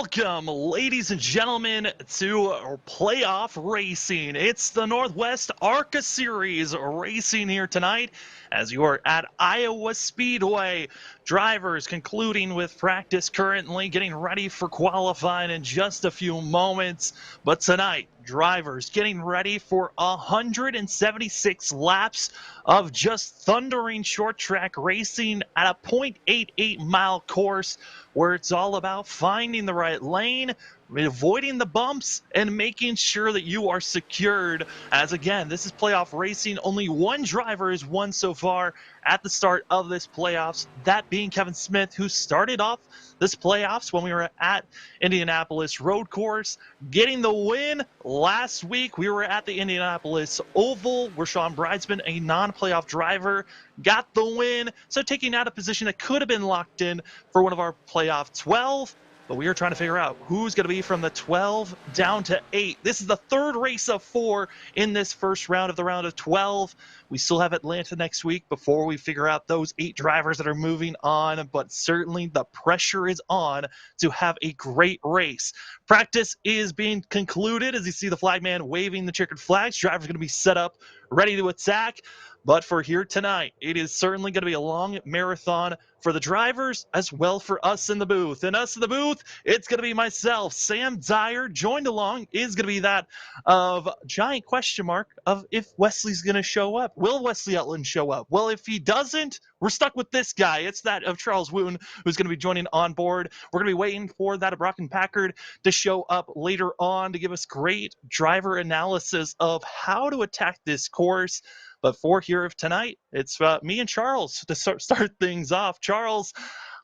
Welcome, ladies and gentlemen, to playoff racing. It's the Northwest ARCA Series racing here tonight as you are at Iowa Speedway. Drivers concluding with practice currently, getting ready for qualifying in just a few moments. But tonight, drivers getting ready for 176 laps of just thundering short track racing at a 0.88 mile course where it's all about finding the right lane, avoiding the bumps, and making sure that you are secured. As again, this is playoff racing. Only one driver has won so far at the start of this playoffs, that being Kevin Smith, who started off this playoffs when we were at Indianapolis Road Course, getting the win last week. We were at the Indianapolis Oval, where Bridesman, a non-playoff driver, got the win. So taking out a position that could have been locked in for one of our playoff 12. But we are trying to figure out who's going to be from the 12 down to 8. This is the third race of 4 in this first round of the round of 12. We still have Atlanta next week before we figure out those 8 drivers that are moving on. But certainly the pressure is on to have a great race. Practice is being concluded as you see the flagman waving the checkered flags. Drivers going to be set up, ready to attack. But for here tonight, it is certainly going to be a long marathon for the drivers as well for us in the booth. And us in the booth, it's going to be myself, Sam Dyer. Joined along is going to be that of giant question mark of if Wesley's going to show up. Will Wesley Utland show up? Well, if he doesn't, we're stuck with this guy. It's that of Charles Wooten, who's going to be joining on board. We're going to be waiting for that of Brock and Packard to show up later on to give us great driver analysis of how to attack this course. But for here of tonight, it's me and Charles to start things off. Charles,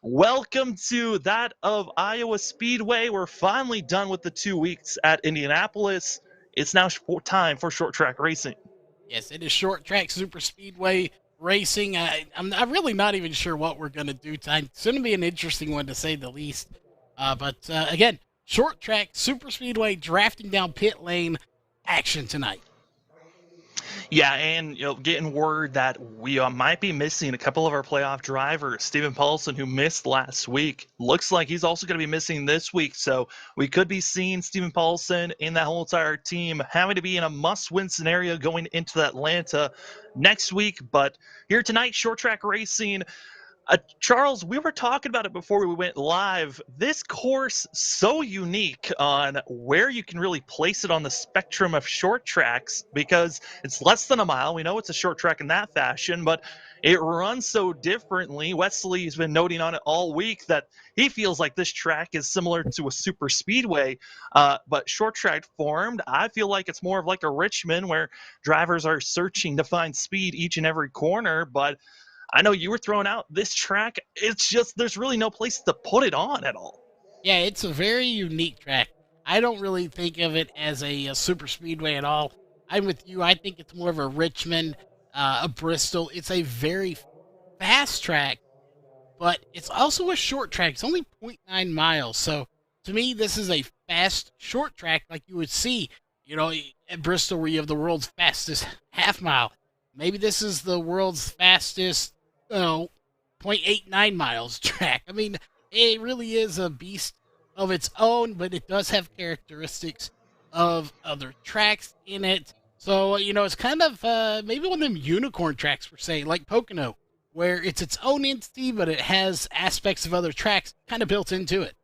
welcome to that of Iowa Speedway. We're finally done with the 2 weeks at Indianapolis. It's now time for short track racing. Yes, it is short track super speedway racing. I'm really not even sure what we're going to do tonight. It's going to be an interesting one to say the least. But again, short track super speedway drafting down pit lane action tonight. Yeah, and getting word that we might be missing a couple of our playoff drivers. Stephen Paulson, who missed last week, looks like he's also going to be missing this week. So we could be seeing Stephen Paulson and that whole entire team having to be in a must-win scenario going into Atlanta next week. But here tonight, short track racing. Charles, we were talking about it before we went live. This course so unique on where you can really place it on the spectrum of short tracks because it's less than a mile. We know it's a short track in that fashion, but it runs so differently. Wesley's been noting on it all week that he feels like this track is similar to a super speedway, but short track formed. I feel like it's more of like a Richmond where drivers are searching to find speed each and every corner, but I know you were throwing out this track. It's just there's really no place to put it on at all. Yeah, it's a very unique track. I don't really think of it as a super speedway at all. I'm with you. I think it's more of a Richmond, a Bristol. It's a very fast track, but it's also a short track. It's only 0.9 miles. So to me, this is a fast short track like you would see, at Bristol where you have the world's fastest half mile. Maybe this is the world's fastest 0.89 miles track. I mean, it really is a beast of its own, but it does have characteristics of other tracks in it. So, it's kind of maybe one of them unicorn tracks, per se, like Pocono, where it's its own entity, but it has aspects of other tracks kind of built into it.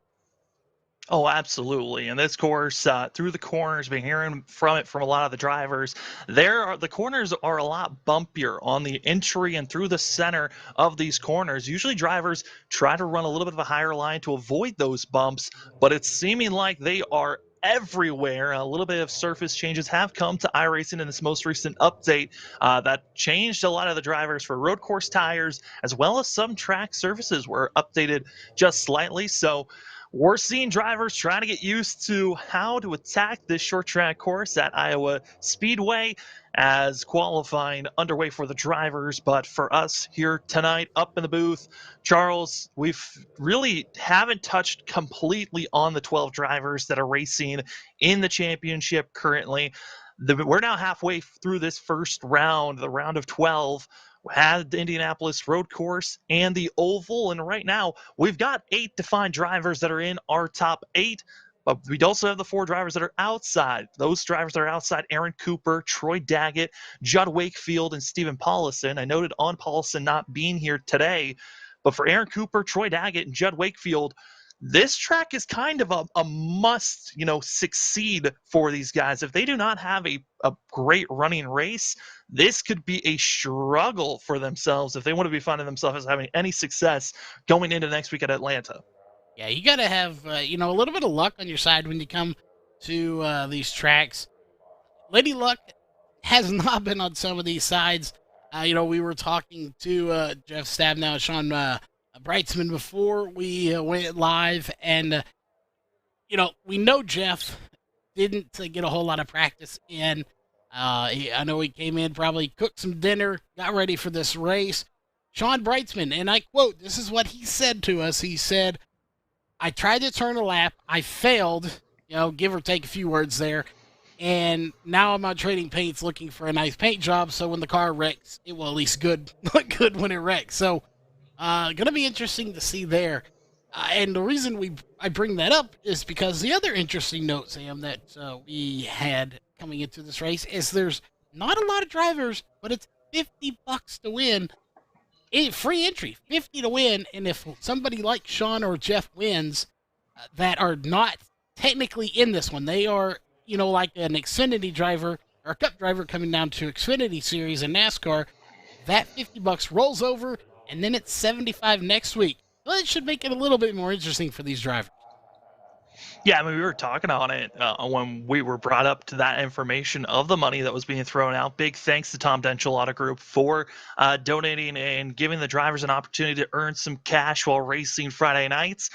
Oh, absolutely. And this course, through the corners, been hearing from a lot of the drivers. The corners are a lot bumpier on the entry and through the center of these corners. Usually drivers try to run a little bit of a higher line to avoid those bumps, but it's seeming like they are everywhere. A little bit of surface changes have come to iRacing in this most recent update that changed a lot of the drivers for road course tires, as well as some track surfaces were updated just slightly. So we're seeing drivers trying to get used to how to attack this short track course at Iowa Speedway as qualifying underway for the drivers. But for us here tonight up in the booth, Charles, we've really haven't touched completely on the 12 drivers that are racing in the championship currently. We're now halfway through this first round, the round of 12. had the Indianapolis road course and the oval. And right now, we've got 8 defined drivers that are in our top 8. But we also have the 4 drivers that are outside. Those drivers that are outside: Aaron Cooper, Troy Daggett, Judd Wakefield, and Stephen Paulison. I noted on Paulison not being here today, but for Aaron Cooper, Troy Daggett, and Judd Wakefield, this track is kind of a must, succeed for these guys. If they do not have a great running race, this could be a struggle for themselves if they want to be finding themselves as having any success going into next week at Atlanta. Yeah, you got to have a little bit of luck on your side when you come to these tracks. Lady Luck has not been on some of these sides. We were talking to Jeff Stabnow and Sean Breitzman before we went live, and we know Jeff didn't get a whole lot of practice in. I know he came in, probably cooked some dinner, got ready for this race. Sean Breitzman, and I quote, this is what he said to us. He said, "I tried to turn a lap. I failed, give or take a few words there. And now I'm on trading paints looking for a nice paint job, so when the car wrecks, it will at least look good when it wrecks." So, gonna be interesting to see there. And the reason I bring that up is because the other interesting note, Sam, that we had coming into this race is there's not a lot of drivers, but it's $50 to win. Free entry, 50 to win. And if somebody like Sean or Jeff wins, that are not technically in this one, they are, like an Xfinity driver or a Cup driver coming down to Xfinity Series in NASCAR, that $50 rolls over, and then it's 75 next week. Well, it should make it a little bit more interesting for these drivers. Yeah, I mean, we were talking on it when we were brought up to that information of the money that was being thrown out. Big thanks to Tom Denchel Auto Group for donating and giving the drivers an opportunity to earn some cash while racing Friday nights.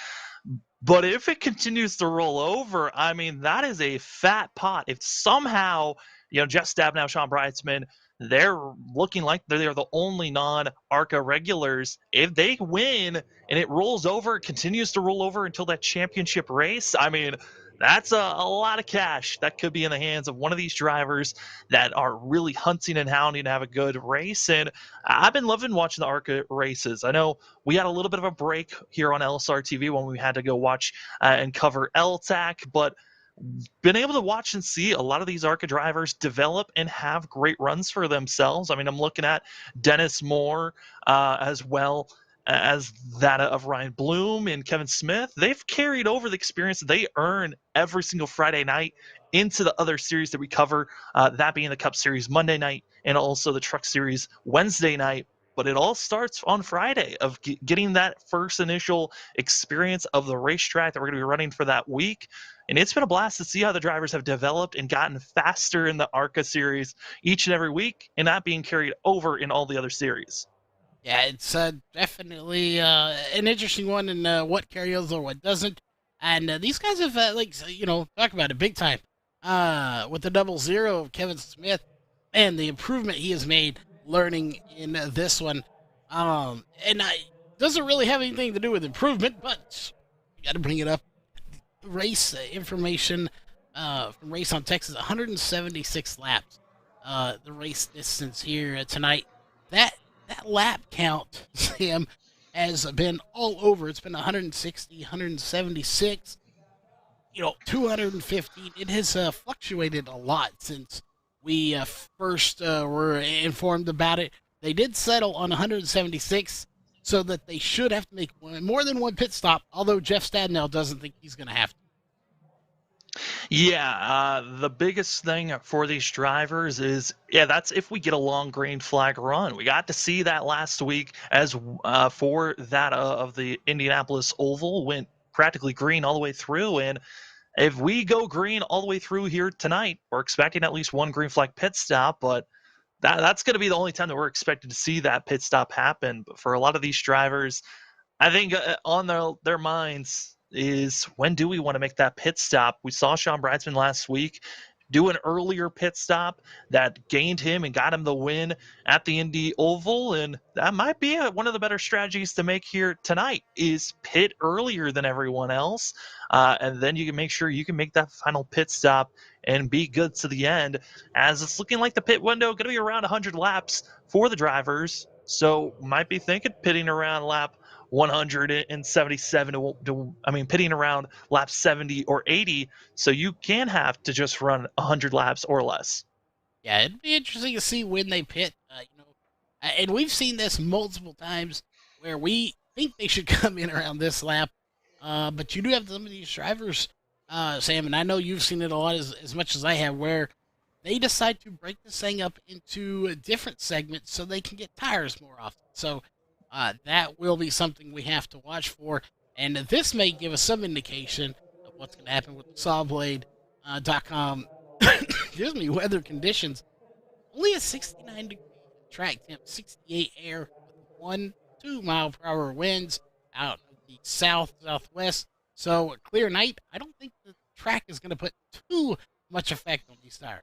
But if it continues to roll over, I mean, that is a fat pot. If somehow, Jeff Stabnow, Sean Breitzman, they're looking like they're the only non-ARCA regulars. If they win and it rolls over, it continues to roll over until that championship race, I mean, that's a lot of cash that could be in the hands of one of these drivers that are really hunting and hounding to have a good race. And I've been loving watching the ARCA races. I know we had a little bit of a break here on LSRTV when we had to go watch and cover LTAC, but been able to watch and see a lot of these ARCA drivers develop and have great runs for themselves. I mean, I'm looking at Dennis Moore as well as that of Ryan Bloom and Kevin Smith. They've carried over the experience that they earn every single Friday night into the other series that we cover, that being the Cup Series Monday night and also the Truck Series Wednesday night. But it all starts on Friday of getting that first initial experience of the racetrack that we're going to be running for that week. And it's been a blast to see how the drivers have developed and gotten faster in the ARCA series each and every week and not being carried over in all the other series. Yeah, it's definitely an interesting one, and what carries over, what doesn't. And these guys have, talk about it big time. With the 00 of Kevin Smith and the improvement he has made learning in this one. And doesn't really have anything to do with improvement, but you got to bring it up. Race information from Race on Texas, 176 laps. The race distance here tonight. That lap count, Sam, has been all over. It's been 160, 176, 215. It has fluctuated a lot since we first were informed about it. They did settle on 176, so that they should have to make more than one pit stop, although Jeff Stadnell doesn't think he's going to have to. Yeah, the biggest thing for these drivers is, that's if we get a long green flag run. We got to see that last week as for that of the Indianapolis Oval went practically green all the way through. And if we go green all the way through here tonight, we're expecting at least one green flag pit stop, but that's going to be the only time that we're expected to see that pit stop happen. But for a lot of these drivers, I think on their minds is, when do we want to make that pit stop? We saw Sean Bridesman last week do an earlier pit stop that gained him and got him the win at the Indy Oval, and that might be one of the better strategies to make here tonight, is pit earlier than everyone else, and then you can make sure you can make that final pit stop and be good to the end, as it's looking like the pit window going to be around 100 laps for the drivers. So might be thinking pitting around lap 177 pitting around lap 70 or 80. So you can have to just run 100 laps or less. Yeah, it'd be interesting to see when they pit. And we've seen this multiple times where we think they should come in around this lap, but you do have some of these drivers, Sam, and I know you've seen it a lot as much as I have, where they decide to break this thing up into different segments so they can get tires more often. So that will be something we have to watch for, and this may give us some indication of what's going to happen with the sawblade.com excuse me, weather conditions. Only a 69-degree track temp, 68 air with 1-2 mile per hour winds out of the southwest. So a clear night. I don't think the track is going to put too much effect on these tires.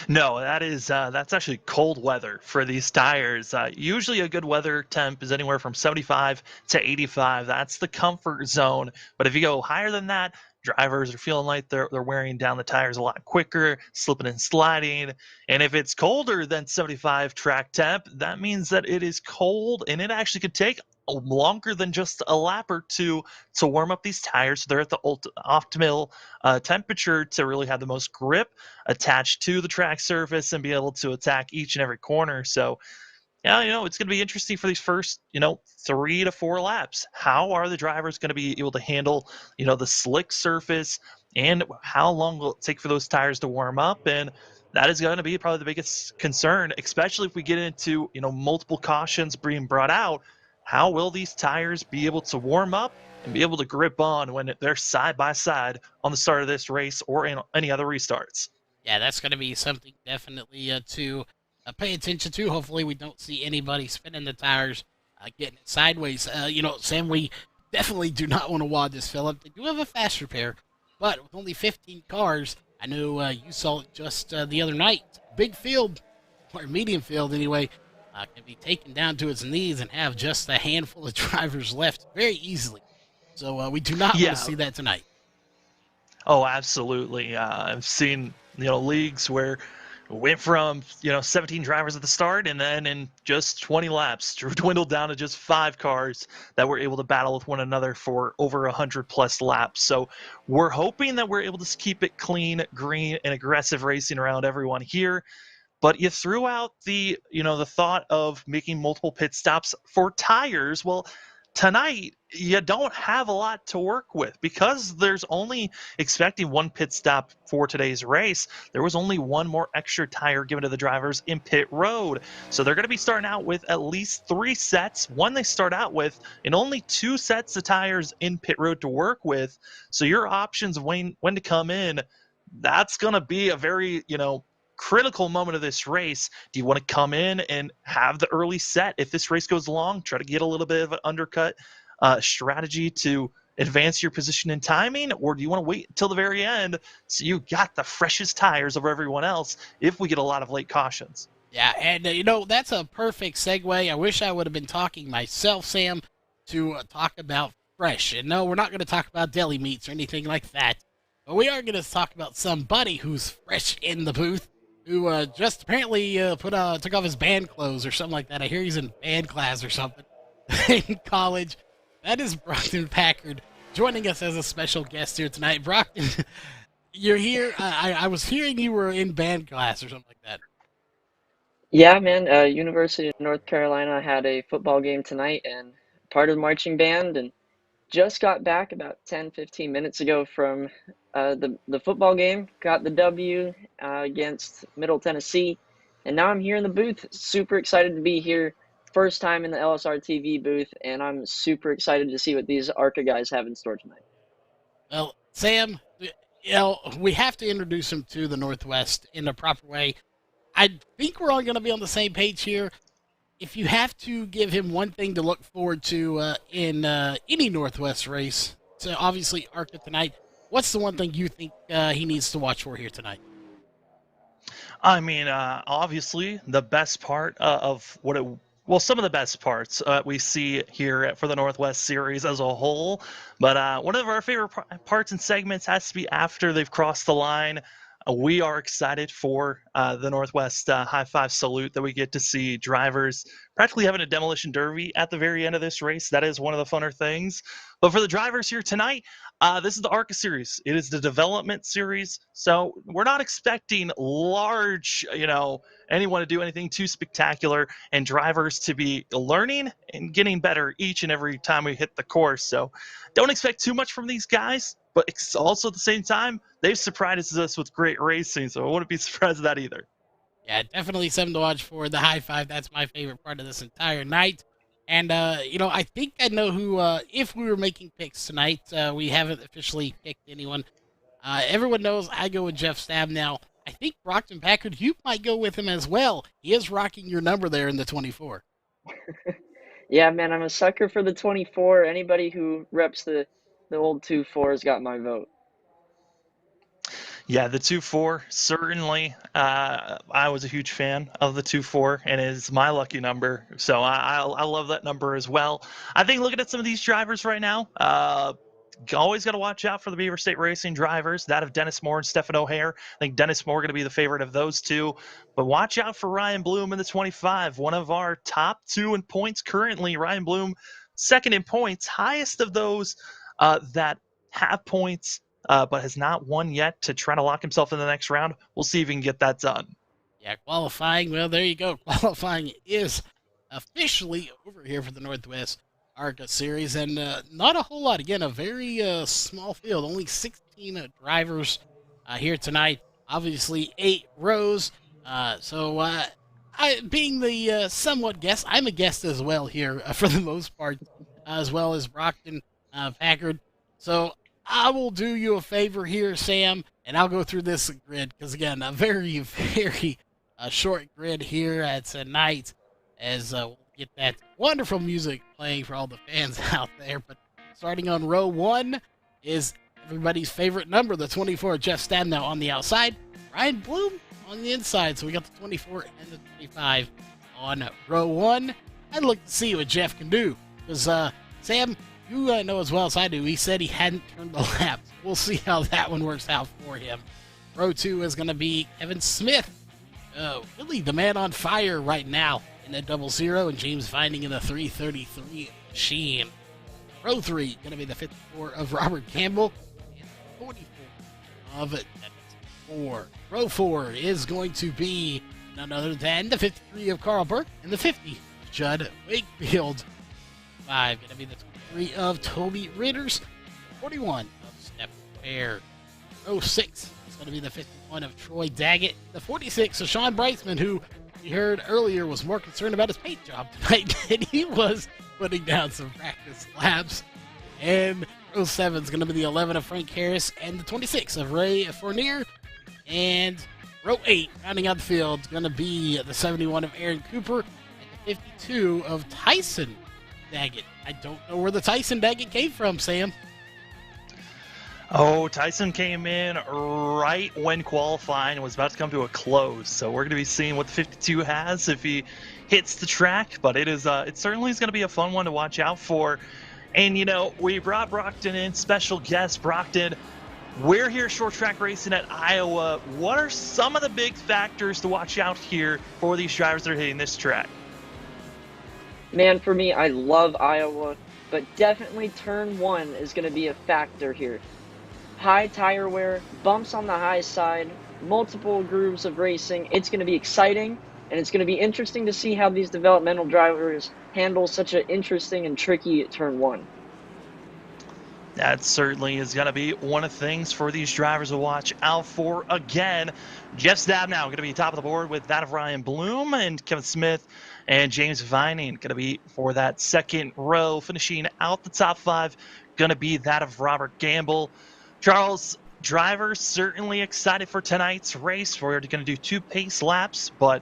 No, that's actually cold weather for these tires. Usually, a good weather temp is anywhere from 75 to 85. That's the comfort zone. But if you go higher than that, drivers are feeling like they're wearing down the tires a lot quicker, slipping and sliding. And if it's colder than 75 track temp, that means that it is cold, and it actually could take longer than just a lap or two to warm up these tires so they're at the optimal temperature to really have the most grip attached to the track surface and be able to attack each and every corner. So, yeah, it's going to be interesting for these first, 3 to 4 laps. How are the drivers going to be able to handle, the slick surface, and how long will it take for those tires to warm up? And that is going to be probably the biggest concern, especially if we get into, multiple cautions being brought out. How will these tires be able to warm up and be able to grip on when they're side by side on the start of this race or in any other restarts? Yeah, that's going to be something definitely to pay attention to. Hopefully, we don't see anybody spinning the tires, getting it sideways. Sam, we definitely do not want to wad this Phillip. They do have a fast repair, but with only 15 cars, I know you saw it just the other night. Big field, or medium field anyway, can be taken down to its knees and have just a handful of drivers left very easily. So we do not want Yeah. to see that tonight. Oh, absolutely. I've seen, leagues where it went from, 17 drivers at the start, and then in just 20 laps, dwindled down to just 5 cars that were able to battle with one another for over 100 plus laps. So we're hoping that we're able to keep it clean, green, and aggressive racing around everyone here. But you threw out the thought of making multiple pit stops for tires. Well, tonight you don't have a lot to work with because there's only expecting one pit stop for today's race. There was only one more extra tire given to the drivers in pit road. So they're going to be starting out with at least 3 sets. One they start out with, and only 2 sets of tires in pit road to work with. So your options when to come in, that's going to be a very, critical moment of this race. Do you want to come in and have the early set if this race goes long, try to get a little bit of an undercut strategy to advance your position in timing, or do you want to wait until the very end so you got the freshest tires over everyone else if we get a lot of late cautions? Yeah, and that's a perfect segue. I wish I would have been talking myself, Sam, to talk about fresh. And no, we're not going to talk about deli meats or anything like that. But we are going to talk about somebody who's fresh in the booth, who just apparently took off his band clothes or something like that. I hear he's in band class or something in college. That is Brockton Packard joining us as a special guest here tonight. Brockton, you're here. I was hearing you were in band class or something like that. Yeah, man. University of North Carolina had a football game tonight and part of the marching band, and just got back about 10, 15 minutes ago from the football game. Got the W against Middle Tennessee, and now I'm here in the booth. Super excited to be here. First time in the LSRTV booth, and I'm super excited to see what these ARCA guys have in store tonight. Well, Sam, we have to introduce him to the Northwest in a proper way. I think we're all going to be on the same page here. If you have to give him one thing to look forward to in any Northwest race, so obviously ARCA tonight, what's the one thing you think he needs to watch for here tonight? I mean, obviously, the best part some of the best parts we see here for the Northwest Series as a whole. But one of our favorite parts and segments has to be after they've crossed the line. We are excited for the Northwest High Five Salute that we get to see drivers practically having a demolition derby at the very end of this race. That is one of the funner things. But for the drivers here tonight, this is the ARCA series. It is the development series. So we're not expecting large, anyone to do anything too spectacular, and drivers to be learning and getting better each and every time we hit the course. So don't expect too much from these guys, but it's also at the same time, they've surprised us with great racing, so I wouldn't be surprised at that either. Yeah, definitely something to watch for. The high five, that's my favorite part of this entire night. And, I think I know who, if we were making picks tonight, we haven't officially picked anyone. Everyone knows I go with Jeff Stabnow. I think Brockton Packard, you might go with him as well. He is rocking your number there in the 24. Yeah, man, I'm a sucker for the 24. Anybody who reps the old 2-4 has got my vote. Yeah, the 2-4, certainly. I was a huge fan of the 2-4, and it is my lucky number. So I love that number as well. I think looking at some of these drivers right now, always got to watch out for the Beaver State Racing drivers, that of Dennis Moore and Stefan O'Hare. I think Dennis Moore going to be the favorite of those two. But watch out for Ryan Bloom in the 25, one of our top two in points currently. Ryan Bloom, second in points, highest of those that have points, but has not won yet to try to lock himself in the next round. We'll see if he can get that done. Yeah, qualifying, well, there you go. Qualifying is officially over here for the Northwest ARCA Series, and not a whole lot. Again, a very small field, only 16 drivers here tonight. Obviously, 8 rows. I, being the somewhat guest, I'm a guest as well here for the most part, as well as Brockton Packard. So I will do you a favor here, Sam, and I'll go through this grid because, again, a very, very short grid here tonight as we'll get that wonderful music playing for all the fans out there. But starting on row 1 is everybody's favorite number, the 24, Jeff Stabnow on the outside, Ryan Bloom on the inside. So we got the 24 and the 25 on row 1. I'd look to see what Jeff can do because, Sam, you know as well as I do, he said he hadn't turned the lap. We'll see how that one works out for him. Row 2 is going to be Evan Smith. Really the man on fire right now in the 00, and James Vining in the 333 machine. Row 3 going to be the 54 of Robert Campbell and 44 of Dennis Moore. Row 4 is going to be none other than the 53 of Carl Burke and the 50 of Judd Wakefield. 5 going to be the 23 of Toby Ritters, 41 of Steph Fair. Row 6 is going to be the 51 of Troy Daggett, the 46 of Sean Breitzman, who we heard earlier was more concerned about his paint job tonight than he was putting down some practice laps. And row 7 is going to be the 11 of Frank Harris and the 26 of Ray Fournier. And row 8, rounding out the field, is going to be the 71 of Aaron Cooper and the 52 of Tyson Daggett. I don't know where the Tyson Daggett came from, Sam. Oh, Tyson came in right when qualifying and was about to come to a close. So we're going to be seeing what the 52 has if he hits the track. But it certainly is going to be a fun one to watch out for. And, we brought Brockton in, special guest Brockton. We're here short track racing at Iowa. What are some of the big factors to watch out here for these drivers that are hitting this track? Man, for me, I love Iowa, but definitely turn 1 is going to be a factor here. High tire wear, bumps on the high side, multiple grooves of racing. It's going to be exciting, and it's going to be interesting to see how these developmental drivers handle such an interesting and tricky turn 1. That certainly is going to be one of the things for these drivers to watch out for. Again, Jeff Stabnow going to be top of the board with that of Ryan Bloom, and Kevin Smith and James Vining going to be for that second row. Finishing out the top 5 going to be that of Robert Gamble. Charles, drivers certainly excited for tonight's race. We're going to do 2 pace laps, but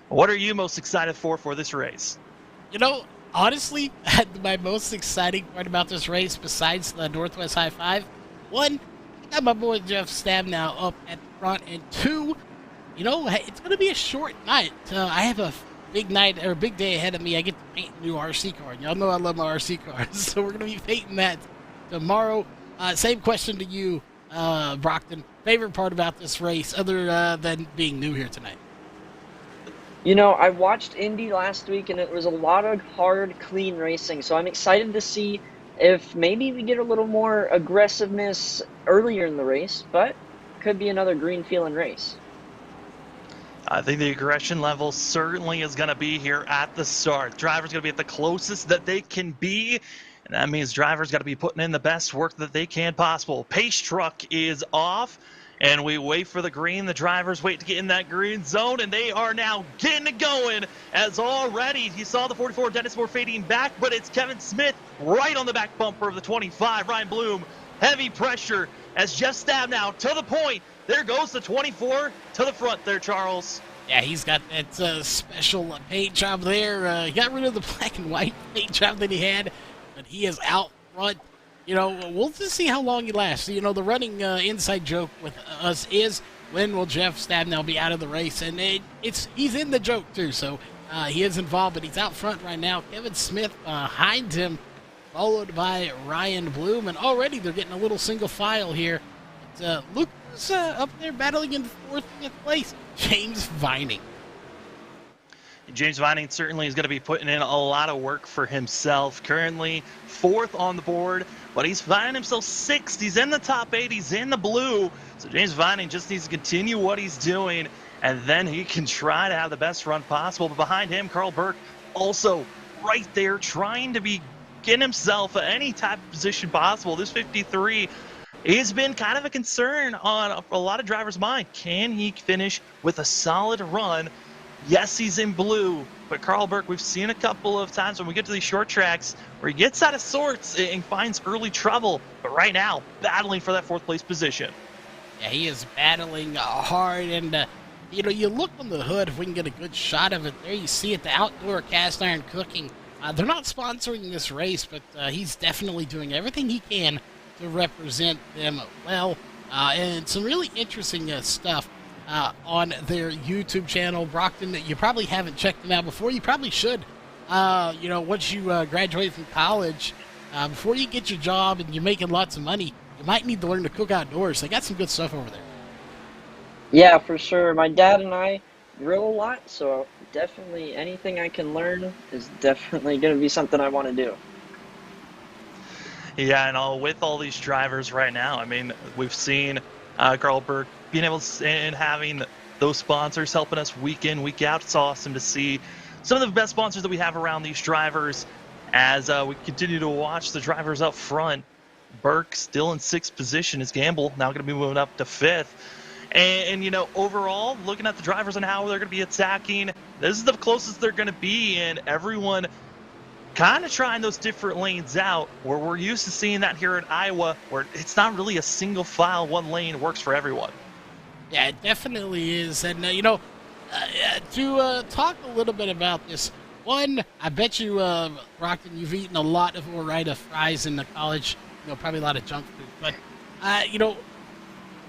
what are you most excited for this race? Honestly, my most exciting part about this race, besides the Northwest High Five, 1, I got my boy Jeff Stabnow up at the front, and 2, it's going to be a short night. I have a big night, or a big day ahead of me. I get to paint a new RC car. Y'all know I love my RC cars, so we're going to be painting that tomorrow. Same question to you, Brockton, favorite part about this race other than being new here tonight? You know, I watched Indy last week and it was a lot of hard, clean racing. So I'm excited to see if maybe we get a little more aggressiveness earlier in the race, but could be another green feeling race. I think the aggression level certainly is going to be here at the start. Drivers going to be at the closest that they can be, and that means drivers got to be putting in the best work that they can possible. Pace truck is off, and we wait for the green. The drivers wait to get in that green zone, and they are now getting it going as already you saw the 44 Dennis Moore fading back, but it's Kevin Smith right on the back bumper of the 25. Ryan Bloom, heavy pressure as Jeff Stabnow to the point. There goes the 24 to the front there, Charles. Yeah, he's got that special paint job there. He got rid of the black and white paint job that he had, but he is out front. You know, we'll just see how long he lasts. You know, the running inside joke with us is, when will Jeff Stabnow be out of the race? And he's in the joke, too, so he is involved, but he's out front right now. Kevin Smith behind him, followed by Ryan Bloom, and already they're getting a little single file here. Look who's up there battling in 4th, 5th place, James Vining. James Vining certainly is going to be putting in a lot of work for himself. Currently 4th on the board, but he's finding himself 6th. He's in the top 8. He's in the blue. So James Vining just needs to continue what he's doing, and then he can try to have the best run possible. But behind him, Carl Burke also right there trying to be getting himself any type of position possible. This 53 has been kind of a concern on a lot of drivers' mind. Can he finish with a solid run? Yes, he's in blue, but Carl Burke, we've seen a couple of times when we get to these short tracks where he gets out of sorts and finds early trouble. But right now, battling for that 4th place position. Yeah, he is battling hard, and you know, you look on the hood if we can get a good shot of it. There you see it, the outdoor cast iron cooking. They're not sponsoring this race, but he's definitely doing everything he can to represent them well, and some really interesting stuff on their YouTube channel. Brockton, you probably haven't checked them out before. You probably should. You know, once you graduate from college, before you get your job and you're making lots of money, you might need to learn to cook outdoors. They got some good stuff over there. Yeah, for sure. My dad and I grill a lot, so definitely anything I can learn is definitely going to be something I want to do. Yeah, and with all these drivers right now, I mean, we've seen Carl Burke being able to, and having those sponsors helping us week in, week out. It's awesome to see some of the best sponsors that we have around these drivers as we continue to watch the drivers up front. Burke still in 6th position. Is Gamble now going to be moving up to 5th. And, you know, overall, looking at the drivers and how they're going to be attacking, this is the closest they're going to be, and everyone kind of trying those different lanes out, where we're used to seeing that here in Iowa, where it's not really a single file, one lane works for everyone. Yeah, it definitely is. And, you know, to talk a little bit about this, one, I bet you, Brockton, you've eaten a lot of Orida fries in the college, you know, probably a lot of junk food. But, you know,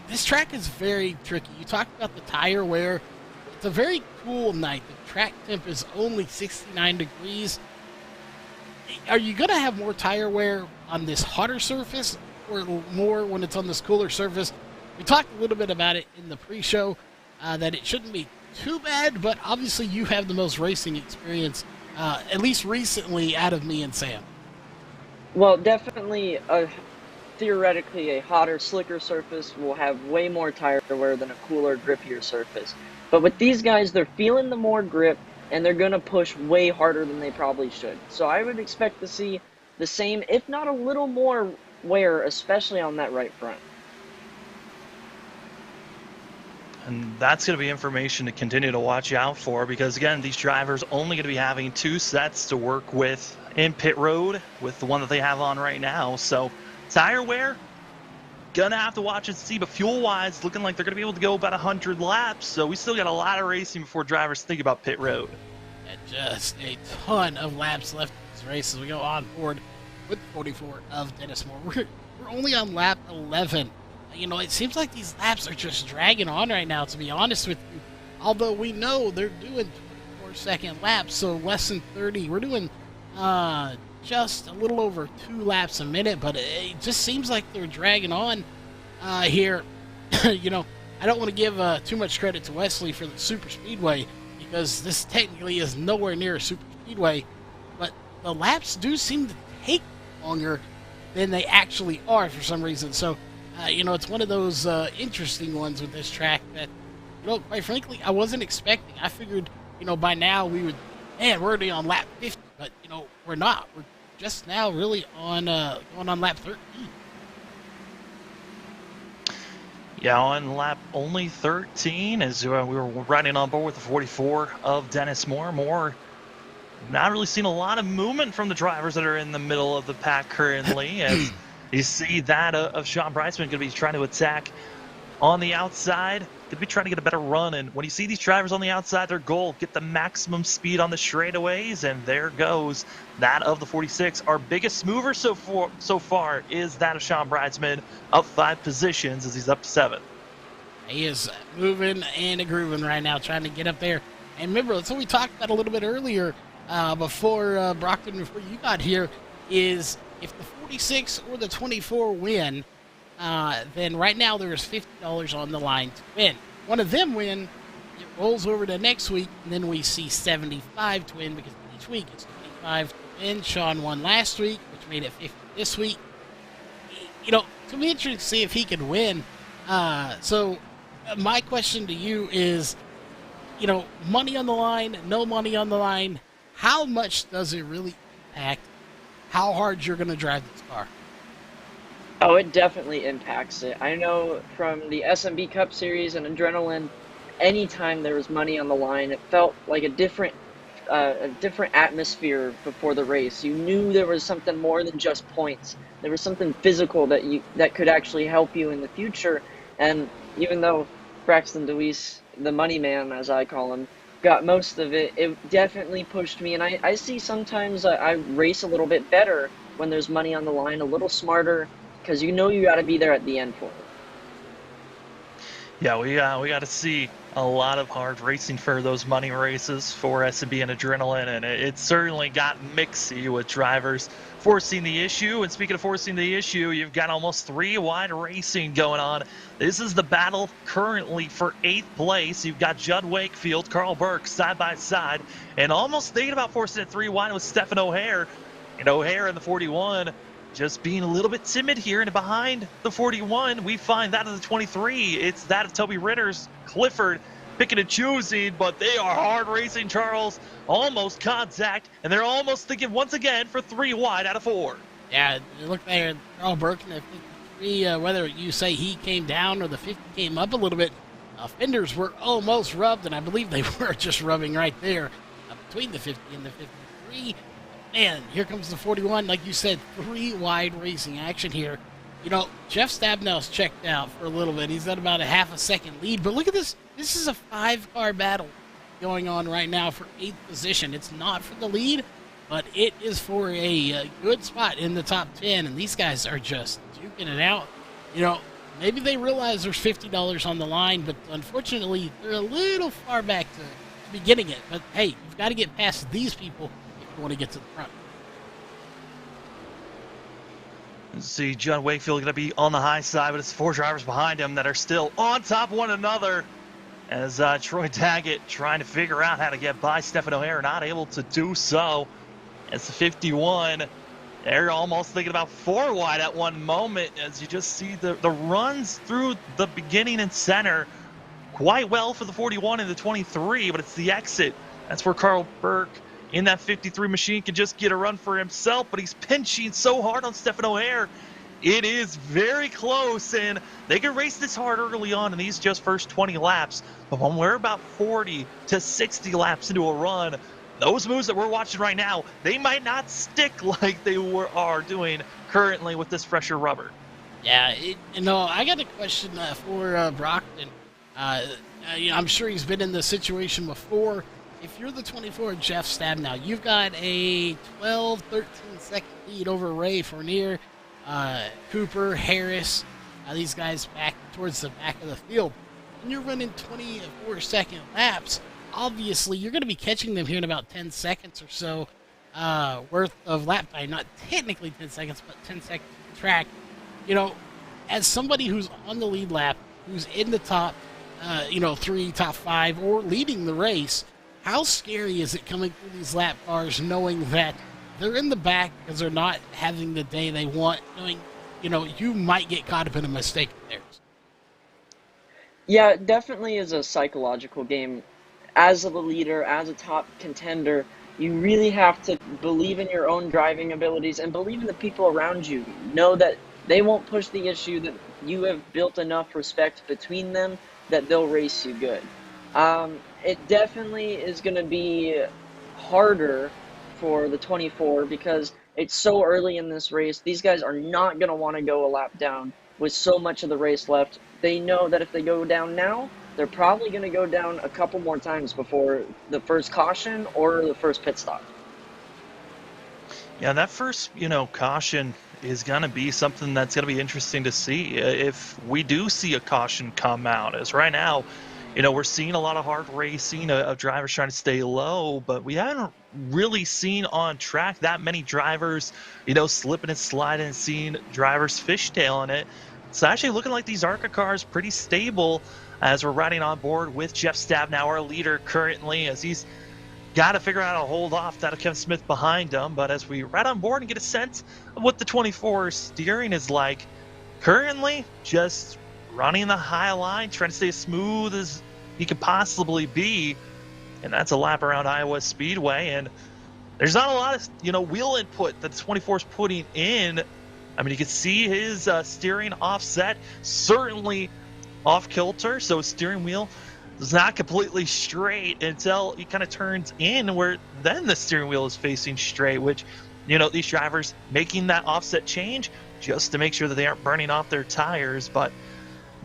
this track is very tricky. You talked about the tire wear. It's a very cool night. The track temp is only 69 degrees. Are you going to have more tire wear on this hotter surface or more when it's on this cooler surface? We talked a little bit about it in the pre-show, that it shouldn't be too bad, but obviously you have the most racing experience, at least recently, out of me and Sam. Well, definitely, theoretically, a hotter, slicker surface will have way more tire wear than a cooler, grippier surface. But with these guys, they're feeling the more grip, and they're going to push way harder than they probably should. So I would expect to see the same, if not a little more wear, especially on that right front. And that's going to be information to continue to watch out for, because, again, these drivers only going to be having 2 sets to work with in pit road with the one that they have on right now. So tire wear, going to have to watch and see. But fuel-wise, looking like they're going to be able to go about 100 laps. So we still got a lot of racing before drivers think about pit road. And just a ton of laps left in this race as we go on board with 44 of Dennis Moore. We're only on lap 11. You know, it seems like these laps are just dragging on right now, to be honest with you. Although we know they're doing 24-second laps, so less than 30. We're doing just a little over 2 laps a minute, but it just seems like they're dragging on. here. You know, I don't want to give too much credit to Wesley for the super speedway because this technically is nowhere near a super speedway, but the laps do seem to take longer than they actually are for some reason. So, you know, it's one of those interesting ones with this track that, you know, quite frankly, I wasn't expecting. I figured, you know, by now we would, man, we're already on lap 50, but, you know, we're not. We're just now really on going on lap 13. Yeah, on lap only 13, as we were riding on board with the 44 of Dennis Moore. Not really seeing a lot of movement from the drivers that are in the middle of the pack currently. As you see that of Sean Breitzman going to be trying to attack on the outside, going to be trying to get a better run. And when you see these drivers on the outside, their goal, get the maximum speed on the straightaways, and there goes that of the 46. Our biggest mover so far is that of Sean Breitzman, up 5 positions as he's up to 7. He is moving and grooving right now, trying to get up there. And remember, that's what we talked about a little bit earlier before Brockton, before you got here, is if the 46 or the 24 win, then right now there's $50 on the line to win. One of them win, it rolls over to next week, and then we see 75 to win because each week it's 25 to win. Sean won last week, which made it 50 this week. You know, it's going to be interesting to see if he can win. So my question to you is, you know, money on the line, no money on the line, how much does it really impact how hard you're going to drive this car? Oh, it definitely impacts it. I know from the SMB Cup Series and Adrenaline, anytime there was money on the line, it felt like a different atmosphere before the race. You knew there was something more than just points. There was something physical that could actually help you in the future. And even though Braxton DeWeese, the money man, as I call him, got most of it, it definitely pushed me. And I see sometimes I race a little bit better when there's money on the line, a little smarter, because you know you got to be there at the end for it. Yeah, we got to see a lot of hard racing for those money races for SMB and Adrenaline, and it certainly got mixy with drivers forcing the issue. And speaking of forcing the issue, you've got almost 3 wide racing going on. This is the battle currently for 8th place. You've got Judd Wakefield, Carl Burke side by side, and almost thinking about forcing it 3 wide with Stephen O'Hare. And O'Hare in the 41 just being a little bit timid here, and behind the 41, we find that of the 23. It's that of Toby Ritters, Clifford, picking and choosing, but they are hard racing, Charles. Almost contact, and they're almost thinking once again for 3 wide out of 4. Yeah, look there, Carl Burke in the 53, whether you say he came down or the 50 came up a little bit, fenders were almost rubbed, and I believe they were just rubbing right there between the 50 and the 53. Man, here comes the 41. Like you said, 3 wide racing action here. You know, Jeff Stabnell's checked out for a little bit. He's got about a half a second lead. But look at this. This is a 5-car battle going on right now for 8th position. It's not for the lead, but it is for a good spot in the top 10. And these guys are just duking it out. You know, maybe they realize there's $50 on the line, but unfortunately, they're a little far back to be getting it. But hey, you've got to get past these people want to get to the front. See, John Wakefield going to be on the high side, but it's 4 drivers behind him that are still on top of one another. As Troy Daggett trying to figure out how to get by Stephen O'Hare, not able to do so. As the 51, they're almost thinking about 4 wide at one moment, as you just see the runs through the beginning and center quite well for the 41 and the 23, but it's the exit. That's where Carl Burke in that 53 machine can just get a run for himself, but he's pinching so hard on Stephen O'Hare. It is very close, and they can race this hard early on in these just first 20 laps. But when we're about 40 to 60 laps into a run, those moves that we're watching right now, they might not stick like they are doing currently with this fresher rubber. Yeah, I got a question for Brockton. I'm sure he's been in this situation before. If you're the 24 Jeff Stabnow, you've got a 12, 13 second lead over Ray Fournier, Cooper, Harris, these guys back towards the back of the field. When you're running 24-second laps, obviously you're going to be catching them here in about 10 seconds or so worth of lap time. Not technically 10 seconds, but 10 seconds of track. You know, as somebody who's on the lead lap, who's in the top, 3, top 5, or leading the race, how scary is it coming through these lap cars knowing that they're in the back because they're not having the day they want, knowing, you might get caught up in a mistake of theirs? Yeah, it definitely is a psychological game. As a leader, as a top contender, you really have to believe in your own driving abilities and believe in the people around you. Know that they won't push the issue, that you have built enough respect between them that they'll race you good. It definitely is going to be harder for the 24 because it's so early in this race. These guys are not going to want to go a lap down with so much of the race left. They know that if they go down now, they're probably going to go down a couple more times before the first caution or the first pit stop. Yeah, that first, caution is going to be something that's going to be interesting to see if we do see a caution come out. As right now, we're seeing a lot of hard racing of drivers trying to stay low, but we haven't really seen on track that many drivers, slipping and sliding and seeing drivers fishtailing it. It's actually looking like these ARCA cars pretty stable as we're riding on board with Jeff Stabnow, our leader currently, as he's got to figure out how to hold off that Kevin Smith behind him. But as we ride on board and get a sense of what the 24 steering is like, currently just running the high line, trying to stay as smooth as he could possibly be. And that's a lap around Iowa Speedway. And there's not a lot of, wheel input that the 24 is putting in. I mean, you can see his steering offset, certainly off kilter. So his steering wheel is not completely straight until he kind of turns in, where then the steering wheel is facing straight, which, these drivers making that offset change just to make sure that they aren't burning off their tires. But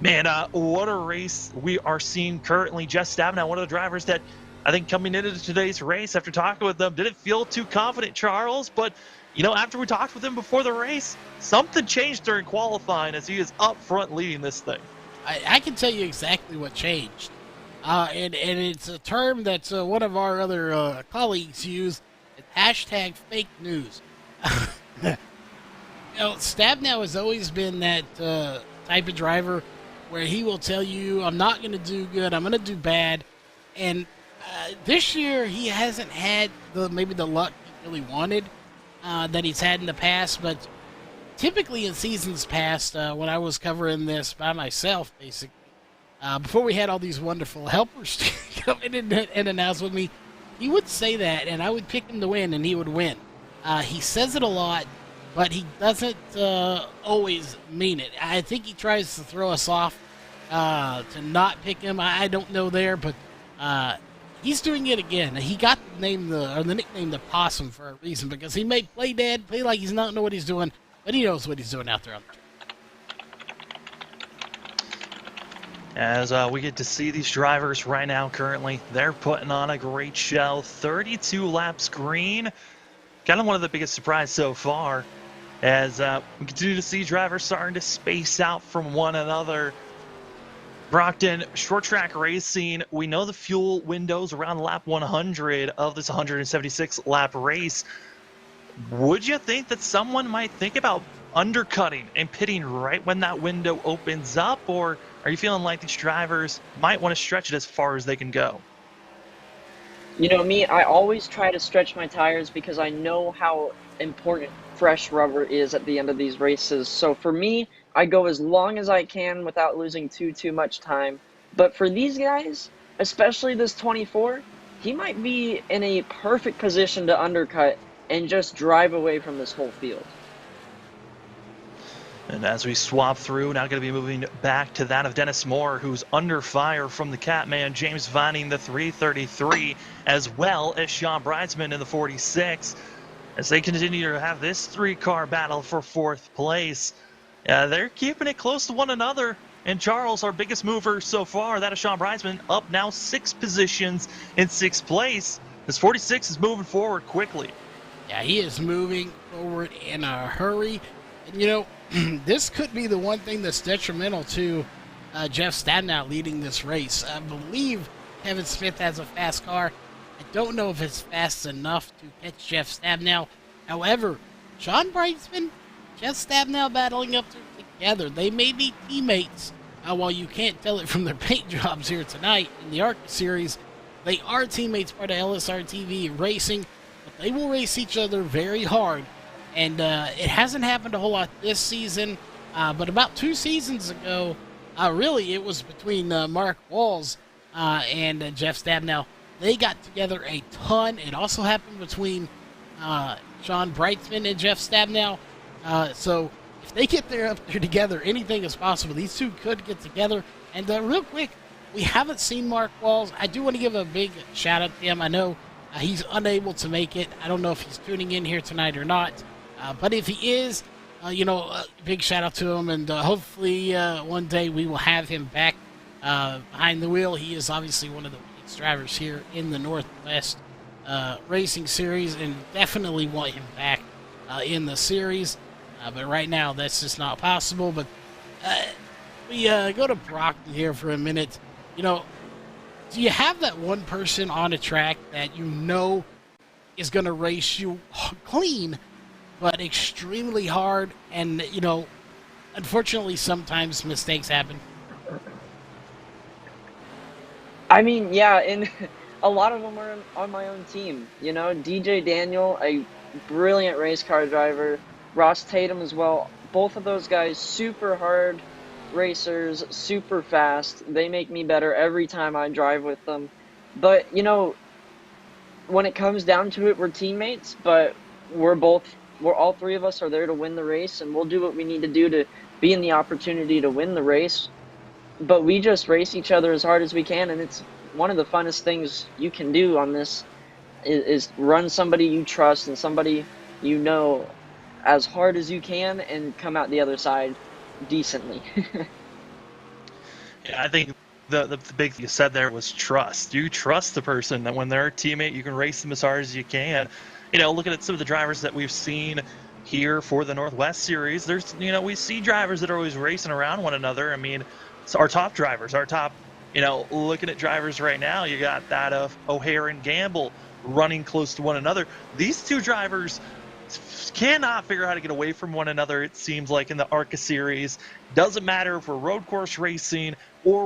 man, what a race we are seeing currently. Jeff Stabnow, one of the drivers that I think coming into today's race, after talking with them, didn't feel too confident, Charles. But, after we talked with him before the race, something changed during qualifying as he is up front leading this thing. I can tell you exactly what changed. And it's a term that one of our other colleagues use. It's hashtag fake news. Stabnow has always been that type of driver where he will tell you, I'm not going to do good, I'm going to do bad. And this year he hasn't had maybe the luck he really wanted that he's had in the past. But typically in seasons past, when I was covering this by myself, basically, before we had all these wonderful helpers come in and announce with me, he would say that, and I would pick him to win, and he would win. He says it a lot, but he doesn't always mean it. I think he tries to throw us off to not pick him. I don't know there, but he's doing it again. He got the nickname the Possum for a reason, because he may play dead, play like he's not know what he's doing, but he knows what he's doing out there on the track. As we get to see these drivers right now currently, they're putting on a great show. 32 laps green. Kind of one of the biggest surprises so far, as we continue to see drivers starting to space out from one another. Brockton, short track racing, we know the fuel windows around lap 100 of this 176 lap race. Would you think that someone might think about undercutting and pitting right when that window opens up, or are you feeling like these drivers might want to stretch it as far as they can go? Me, I always try to stretch my tires because I know how important fresh rubber is at the end of these races. So for me, I go as long as I can without losing too much time. But for these guys, especially this 24, he might be in a perfect position to undercut and just drive away from this whole field. And as we swap through, now going to be moving back to that of Dennis Moore, who's under fire from the Catman, James Vining, the 333, as well as Sean Bridesman in the 46, as they continue to have this three-car battle for fourth place. They're keeping it close to one another. And Charles, our biggest mover so far, that of Sean Bridesman, up now 6 positions in 6th place. This 46 is moving forward quickly. Yeah, he is moving forward in a hurry. And, this could be the one thing that's detrimental to Jeff Stabnow leading this race. I believe Kevin Smith has a fast car. I don't know if it's fast enough to catch Jeff Stabnow. However, Sean Breitzman, Jeff Stabnow battling up to together. They may be teammates, while you can't tell it from their paint jobs here tonight in the ARCA series. They are teammates, part of LSRTV Racing, but they will race each other very hard. And it hasn't happened a whole lot this season, but about 2 seasons ago, really, it was between Mark Walls and Jeff Stabnow. They got together a ton. It also happened between Sean Breitzman and Jeff Stabnow. So if they get there up there together, anything is possible. These two could get together. And real quick, we haven't seen Mark Walls. I do want to give a big shout out to him. I know he's unable to make it. I don't know if he's tuning in here tonight or not. But if he is, big shout out to him. And hopefully one day we will have him back behind the wheel. He is obviously one of the biggest drivers here in the Northwest Racing Series, and definitely want him back in the series. But right now, that's just not possible. But we go to Brockton here for a minute. Do you have that one person on a track that you know is going to race you clean, but extremely hard? And, unfortunately, sometimes mistakes happen. I mean, yeah, and a lot of them are on my own team. DJ Daniel, a brilliant race car driver. Ross Tatum as well. Both of those guys, super hard racers, super fast. They make me better every time I drive with them. But, when it comes down to it, we're teammates, but we're all three of us are there to win the race, and we'll do what we need to do to be in the opportunity to win the race. But we just race each other as hard as we can, and it's one of the funnest things you can do on this is run somebody you trust and somebody you know as hard as you can and come out the other side decently. Yeah, I think the big thing you said there was trust. You trust the person that when they're a teammate, you can race them as hard as you can. Looking at some of the drivers that we've seen here for the Northwest Series, there's, we see drivers that are always racing around one another. I mean, it's our top drivers, looking at drivers right now, you got that of O'Hare and Gamble running close to one another. These two drivers cannot figure out how to get away from one another, it seems like, in the ARCA series. Doesn't matter if we're road course racing or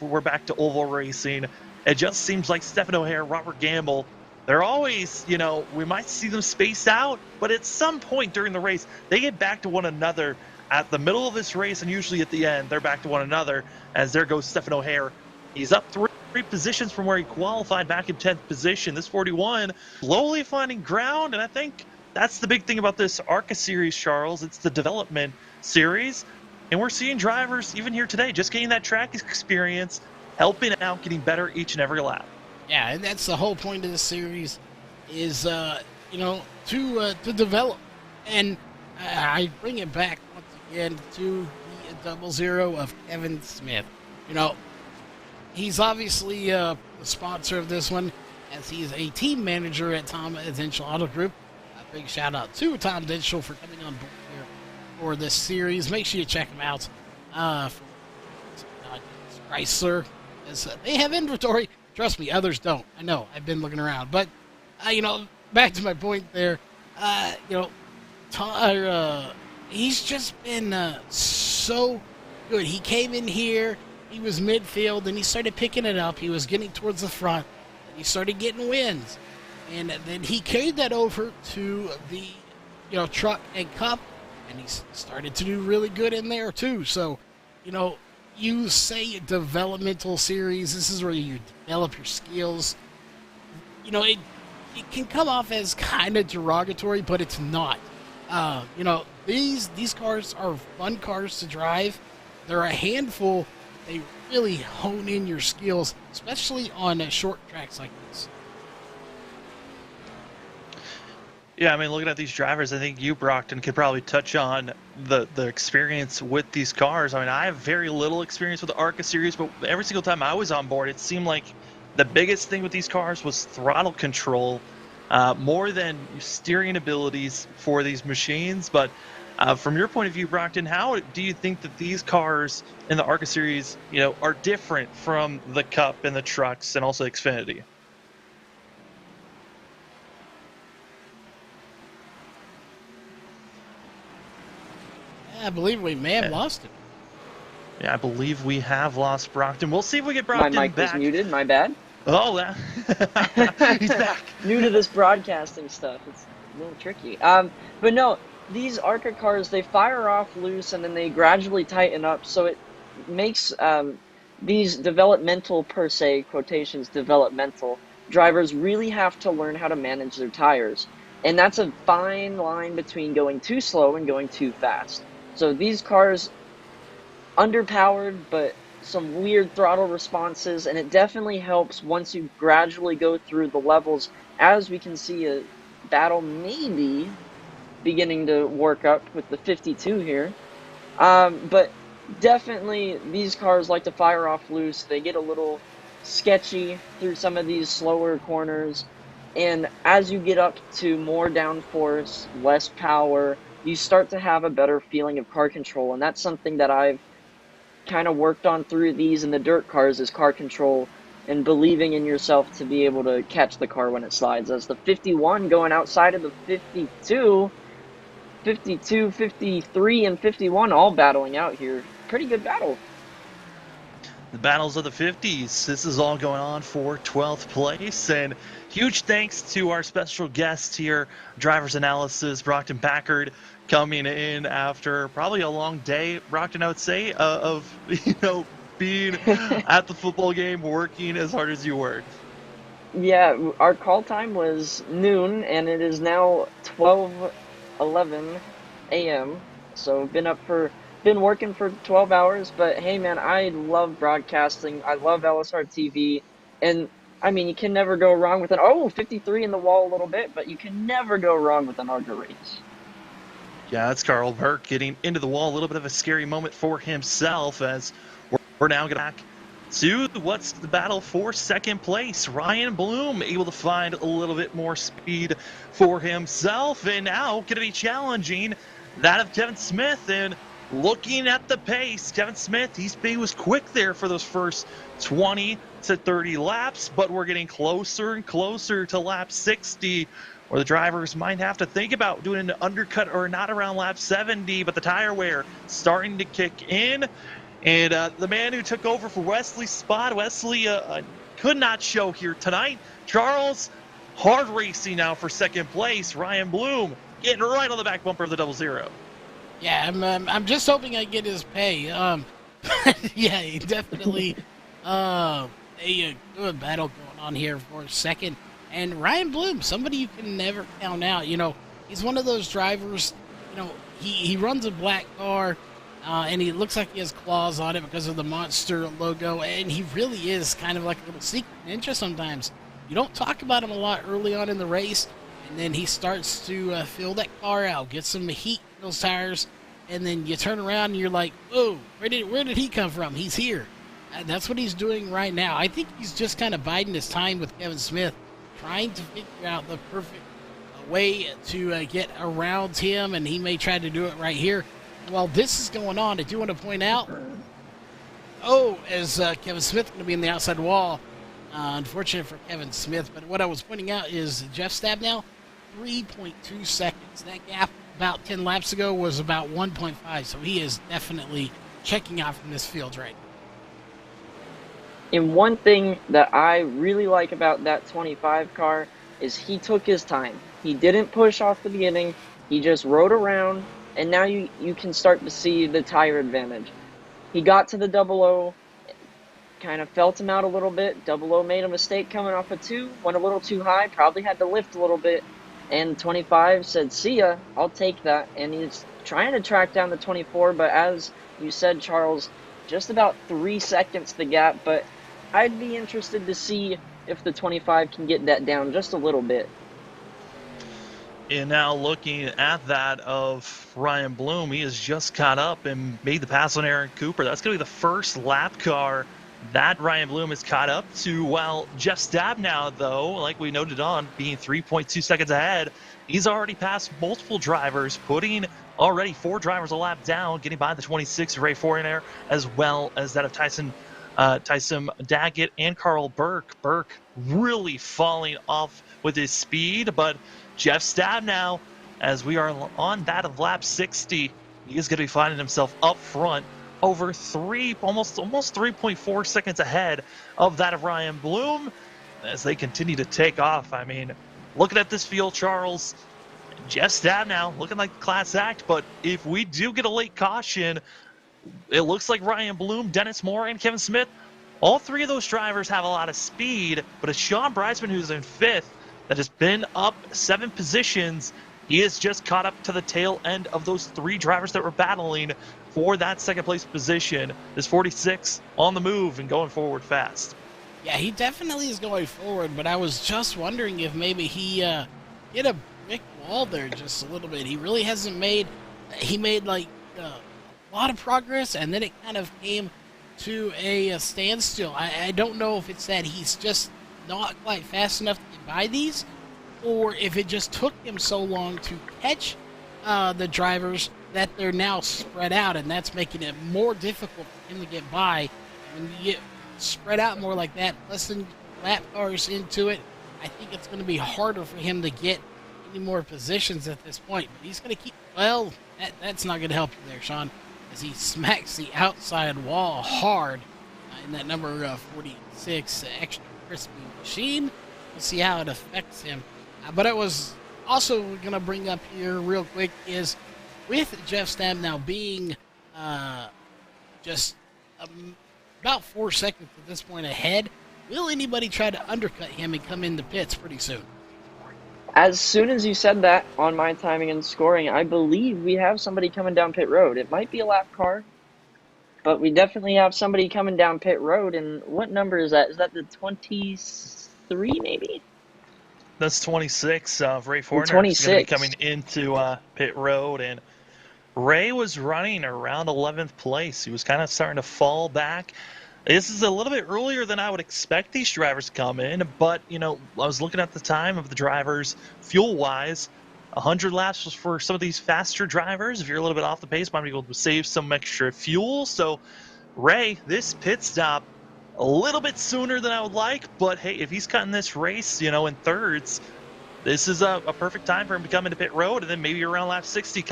we're back to oval racing. It just seems like Stephen O'Hare, Robert Gamble, they're always, we might see them spaced out, but at some point during the race, they get back to one another at the middle of this race, and usually at the end, they're back to one another, as there goes Stephen O'Hare. He's up three positions from where he qualified back in 10th position. This 41 slowly finding ground, and I think that's the big thing about this ARCA series, Charles. It's the development series, and we're seeing drivers, even here today, just getting that track experience, helping out, getting better each and every lap. Yeah, and that's the whole point of the series is, to develop. And I bring it back once again to the 00 of Kevin Smith. He's obviously the sponsor of this one, as he's a team manager at Tom Denschel Auto Group. A big shout out to Tom Denschel for coming on board here for this series. Make sure you check him out. Chrysler, as they have inventory. Trust me, others don't. I know. I've been looking around. But, back to my point there, he's just been so good. He came in here, he was midfield, and he started picking it up. He was getting towards the front, and he started getting wins. And then he carried that over to the, truck and cup, and he started to do really good in there too. So, you say developmental series, this is where you develop your skills. It can come off as kind of derogatory, but it's not. These cars are fun cars to drive. They're a handful. They really hone in your skills, especially on short tracks like this. Yeah, I mean, looking at these drivers, I think you, Brockton, could probably touch on the experience with these cars. I mean, I have very little experience with the ARCA series, but every single time I was on board, it seemed like the biggest thing with these cars was throttle control, more than steering abilities for these machines. But from your point of view, Brockton, how do you think that these cars in the ARCA series, are different from the Cup and the trucks and also Xfinity? I believe we may have lost him. Yeah, I believe we have lost Brockton. We'll see if we get My Brockton mic was back. muted, my bad. Oh, yeah. He's back. New to this broadcasting stuff. It's a little tricky. But no, these ARCA cars, they fire off loose and then they gradually tighten up. So it makes these developmental, per se, quotations, developmental drivers really have to learn how to manage their tires. And that's a fine line between going too slow and going too fast. So these cars, underpowered, but some weird throttle responses, and it definitely helps once you gradually go through the levels, as we can see a battle maybe beginning to work up with the 52 here. But definitely these cars like to fire off loose. They get a little sketchy through some of these slower corners, and as you get up to more downforce, less power, you start to have a better feeling of car control, and that's something that I've kind of worked on through these in the dirt cars, is car control and believing in yourself to be able to catch the car when it slides. As the 51 going outside of the 52, 53, and 51 all battling out here. Pretty good battle. The battles of the 50s. This is all going on for 12th place. And huge thanks to our special guest here, Driver's Analysis, Brockton Packard, coming in after probably a long day, Brockton, I would say, of being at the football game, working as hard as you worked. Yeah, our call time was noon, and it is now 12:11 a.m. So been working for 12 hours, but hey man, I love broadcasting. I love LSRTV, and I mean, you can never go wrong with 53 in the wall a little bit, but you can never go wrong with an ARCA race. Yeah, that's Carl Burke getting into the wall. A little bit of a scary moment for himself, as we're now going back to what's the battle for second place. Ryan Bloom able to find a little bit more speed for himself, and now going to be challenging that of Kevin Smith. And looking at the pace, Kevin Smith, he was quick there for those first 20 to 30 laps, but we're getting closer and closer to lap 60, where the drivers might have to think about doing an undercut or not around lap 70, but the tire wear starting to kick in. And the man who took over for Wesley's spot, Wesley could not show here tonight. Charles, hard racing now for second place. Ryan Bloom getting right on the back bumper of the 00. Yeah, I'm just hoping I get his pay. Yeah, definitely a good battle going on here for second. And Ryan Bloom, somebody you can never count out. He's one of those drivers, he runs a black car, and he looks like he has claws on it because of the monster logo, and he really is kind of like a little secret ninja sometimes. You don't talk about him a lot early on in the race, and then he starts to fill that car out, get some heat in those tires, and then you turn around and you're like, oh, where did he come from? He's here. And that's what he's doing right now. I think he's just kind of biding his time with Kevin Smith, trying to figure out the perfect way to get around him, and he may try to do it right here. While this is going on, I do want to point out, as Kevin Smith going to be in the outside wall, unfortunate for Kevin Smith, but what I was pointing out is Jeff Stabnow, 3.2 seconds. That gap about 10 laps ago was about 1.5, so he is definitely checking out from this field right now. And one thing that I really like about that 25 car is he took his time. He didn't push off the beginning. He just rode around, and now you can start to see the tire advantage. He got to the 00, kind of felt him out a little bit. 00 made a mistake coming off a 2, went a little too high, probably had to lift a little bit. And 25 said, see ya, I'll take that. And he's trying to track down the 24, but as you said, Charles, just about 3 seconds the gap. But I'd be interested to see if the 25 can get that down just a little bit. And now looking at that of Ryan Bloom, he has just caught up and made the pass on Aaron Cooper. That's going to be the first lap car that Ryan Bloom has caught up to, while Jeff Stabnow, though, like we noted on, being 3.2 seconds ahead, he's already passed multiple drivers, putting already 4 drivers a lap down, getting by the 26 Ray Fournier, as well as that of Tyson Daggett and Carl Burke. Burke really falling off with his speed, but Jeff Stabnow, as we are on that of lap 60, he is going to be finding himself up front over almost 3.4 seconds ahead of that of Ryan Bloom as they continue to take off. I mean, looking at this field, Charles, Jeff Stab now looking like the class act, but if we do get a late caution, it looks like Ryan Bloom, Dennis Moore, and Kevin Smith, all three of those drivers have a lot of speed, but it's Sean Bridesman who's in 5th that has been up 7 positions. He has just caught up to the tail end of those 3 drivers that were battling for that second place position. This 46 on the move and going forward fast. Yeah, he definitely is going forward, but I was just wondering if maybe he hit a brick wall there just a little bit. He really hasn't made, he made like a lot of progress, and then it kind of came to a standstill. I don't know if it's that he's just not quite fast enough to get by these, or if it just took him so long to catch the drivers that they're now spread out, and that's making it more difficult for him to get by. When you get spread out more like that, less than lap cars into it, I think it's going to be harder for him to get any more positions at this point. But he's going to keep, well, that's not going to help you there, Sean, as he smacks the outside wall hard in that number 46 extra crispy machine. We'll see how it affects him. But I was also going to bring up here real quick is with Jeff Stab now being just about 4 seconds at this point ahead, will anybody try to undercut him and come into pits pretty soon? As soon as you said that on my timing and scoring, I believe we have somebody coming down pit road. It might be a lap car, but we definitely have somebody coming down pit road. And what number is that? Is that the 23 maybe? That's 26. Ray Fortner 26 is going to be coming into pit road, and Ray was running around 11th place. He was kind of starting to fall back. This is a little bit earlier than I would expect these drivers to come in, but, you know, I was looking at the time of the drivers fuel-wise. 100 laps was for some of these faster drivers. If you're a little bit off the pace, might be able to save some extra fuel. So, Ray, this pit stop a little bit sooner than I would like, but hey, if he's cutting this race, you know, in thirds, this is a perfect time for him to come into pit road, and then maybe around lap 60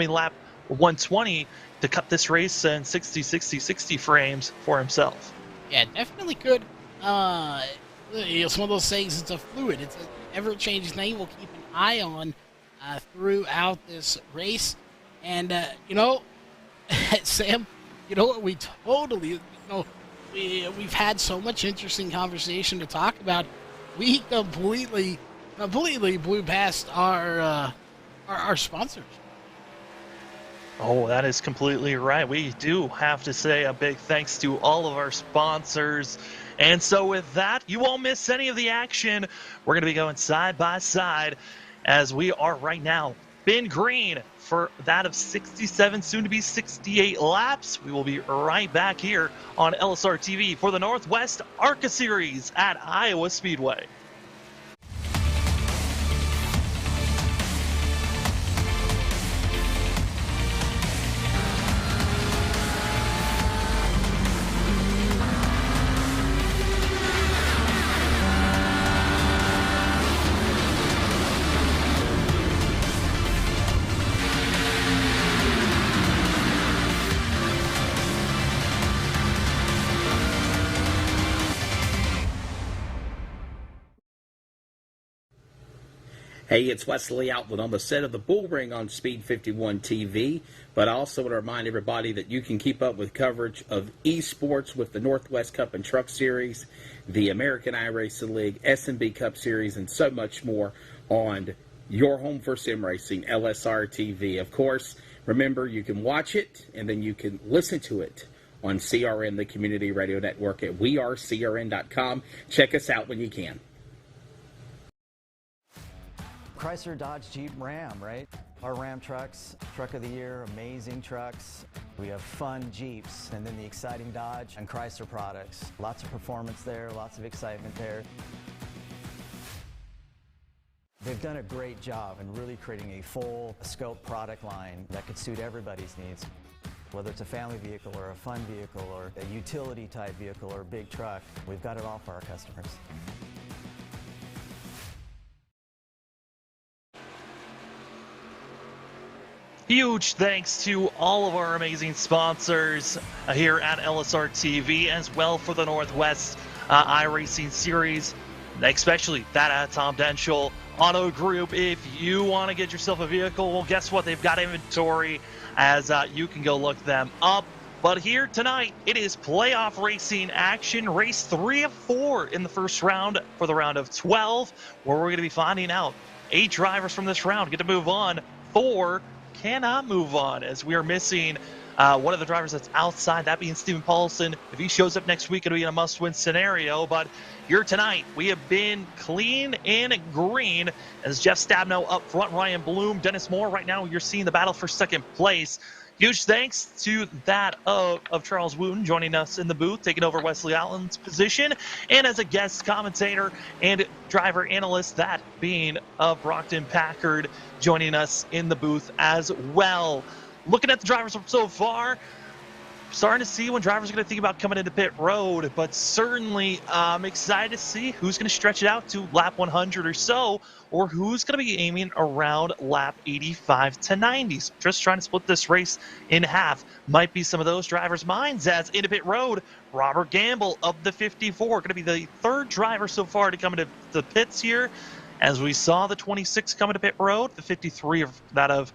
lap 120 to cut this race in 60 frames for himself. Yeah, definitely could. It's one of those things, it's a fluid. It's an ever-changing thing we'll keep an eye on throughout this race. And, you know, Sam, you know what, we totally, you know, we've had so much interesting conversation to talk about. We completely blew past our sponsors. Oh, that is completely right. We do have to say a big thanks to all of our sponsors. And so with that, you won't miss any of the action. We're going to be going side by side as we are right now. Ben Green for that of 67, soon to be 68 laps. We will be right back here on LSRTV for the Northwest ARCA Series at Iowa Speedway. Hey, it's Wesley Outland on the set of the Bull Ring on Speed 51 TV, but I also want to remind everybody that you can keep up with coverage of esports with the Northwest Cup and Truck Series, the American iRacing League, S&B Cup Series, and so much more on your home for sim racing, LSRTV. Of course, remember, you can watch it, and then you can listen to it on CRN, the community radio network at wearecrn.com. Check us out when you can. Chrysler, Dodge, Jeep, Ram, right? Our Ram trucks, truck of the year, amazing trucks. We have fun Jeeps, and then the exciting Dodge and Chrysler products. Lots of performance there, lots of excitement there. They've done a great job in really creating a full scope product line that could suit everybody's needs. Whether it's a family vehicle or a fun vehicle or a utility type vehicle or a big truck, we've got it all for our customers. Huge thanks to all of our amazing sponsors here at LSRTV, as well for the Northwest Iracing series, especially that Tom Denschel Auto Group. If you want to get yourself a vehicle, well, guess what? They've got inventory, as you can go look them up. But here tonight, it is playoff racing action, race 3 of 4 in the first round for the round of 12, where we're going to be finding out 8 drivers from this round get to move on. 4 cannot move on, as we are missing one of the drivers that's outside, that being Steven Paulson. If he shows up next week, it'll be in a must-win scenario. But here tonight, we have been clean and green, as Jeff Stabno up front, Ryan Bloom, Dennis Moore. Right now, you're seeing the battle for second place. Huge thanks to that of Charles Wooten joining us in the booth, taking over Wesley Allen's position, and as a guest commentator and driver analyst, that being Brockton Packard joining us in the booth as well. Looking at the drivers so far, starting to see when drivers are going to think about coming into pit road, but certainly I'm excited to see who's going to stretch it out to lap 100 or so, or who's going to be aiming around lap 85 to 90. So just trying to split this race in half might be some of those drivers' minds, as into pit road, Robert Gamble of the 54, going to be the 3rd driver so far to come into the pits here. As we saw the 26 come into pit road, the 53 of that of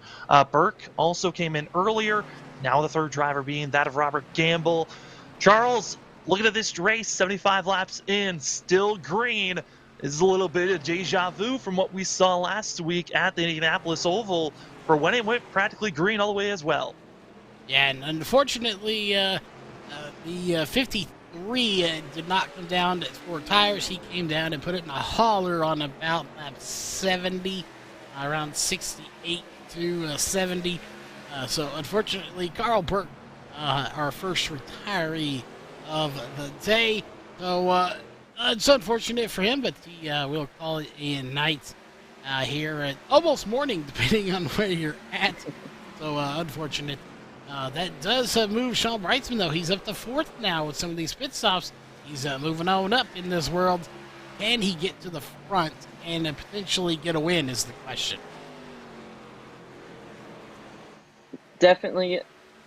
Burke also came in earlier. Now the 3rd driver being that of Robert Gamble. Charles, looking at this race, 75 laps in, still green. This is a little bit of deja vu from what we saw last week at the Indianapolis Oval, for when it went practically green all the way as well. Yeah, and unfortunately, the 53 did not come down to 4 tires. He came down and put it in a hauler on about lap 70, around 68 to 70. So unfortunately, Carl Burke, our first retiree of the day. So it's unfortunate for him, but we'll call it a night here at almost morning, depending on where you're at. So unfortunate. That does move Sean Breitzman, though. He's up to 4th now with some of these pit stops. He's moving on up in this world. Can he get to the front and potentially get a win is the question. Definitely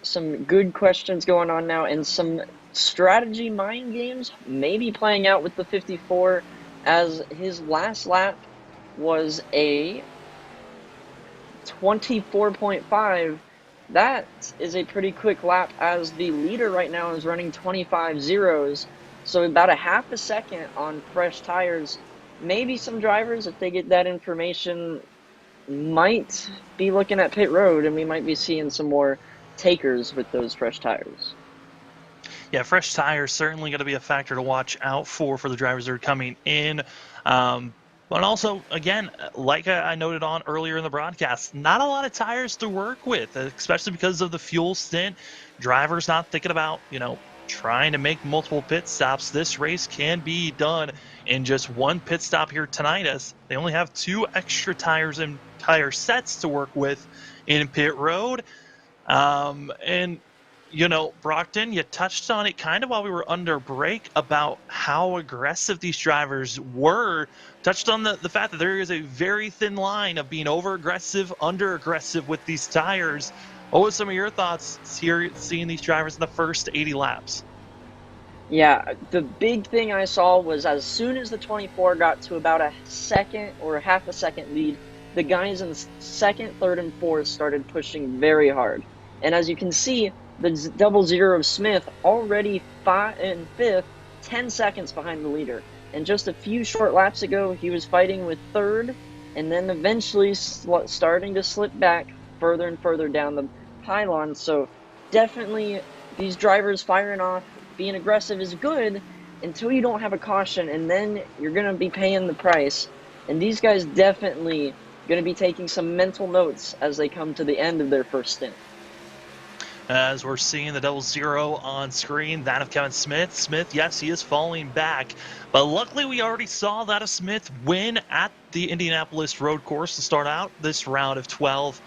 some good questions going on now, and some strategy mind games maybe playing out with the 54, as his last lap was a 24.5. That is a pretty quick lap, as the leader right now is running 25 zeros, so about a half a second on fresh tires. Maybe some drivers, if they get that information, might be looking at pit road, and we might be seeing some more takers with those fresh tires. Yeah, fresh tires certainly going to be a factor to watch out for the drivers that are coming in. But also, again, like I noted on earlier in the broadcast, not a lot of tires to work with, especially because of the fuel stint. Drivers not thinking about, trying to make multiple pit stops. This race can be done in just 1 pit stop here tonight, as they only have 2 extra tires and tire sets to work with in pit road. And Brockton, you touched on it kind of while we were under break about how aggressive these drivers were. Touched on the fact that there is a very thin line of being over-aggressive, under-aggressive with these tires. What was some of your thoughts here seeing these drivers in the first 80 laps? Yeah, the big thing I saw was as soon as the 24 got to about a second or half a second lead, the guys in the 2nd, 3rd, and 4th started pushing very hard. And as you can see, the 00 of Smith already 5th, 10 seconds behind the leader. And just a few short laps ago, he was fighting with 3rd, and then eventually starting to slip back further and further down the pylon. So definitely these drivers firing off, being aggressive is good until you don't have a caution, and then you're going to be paying the price. And these guys definitely going to be taking some mental notes as they come to the end of their first stint. As we're seeing the 00 on screen, that of Kevin Smith. Smith, yes, he is falling back, but luckily we already saw that of Smith win at the Indianapolis road course to start out this round of 12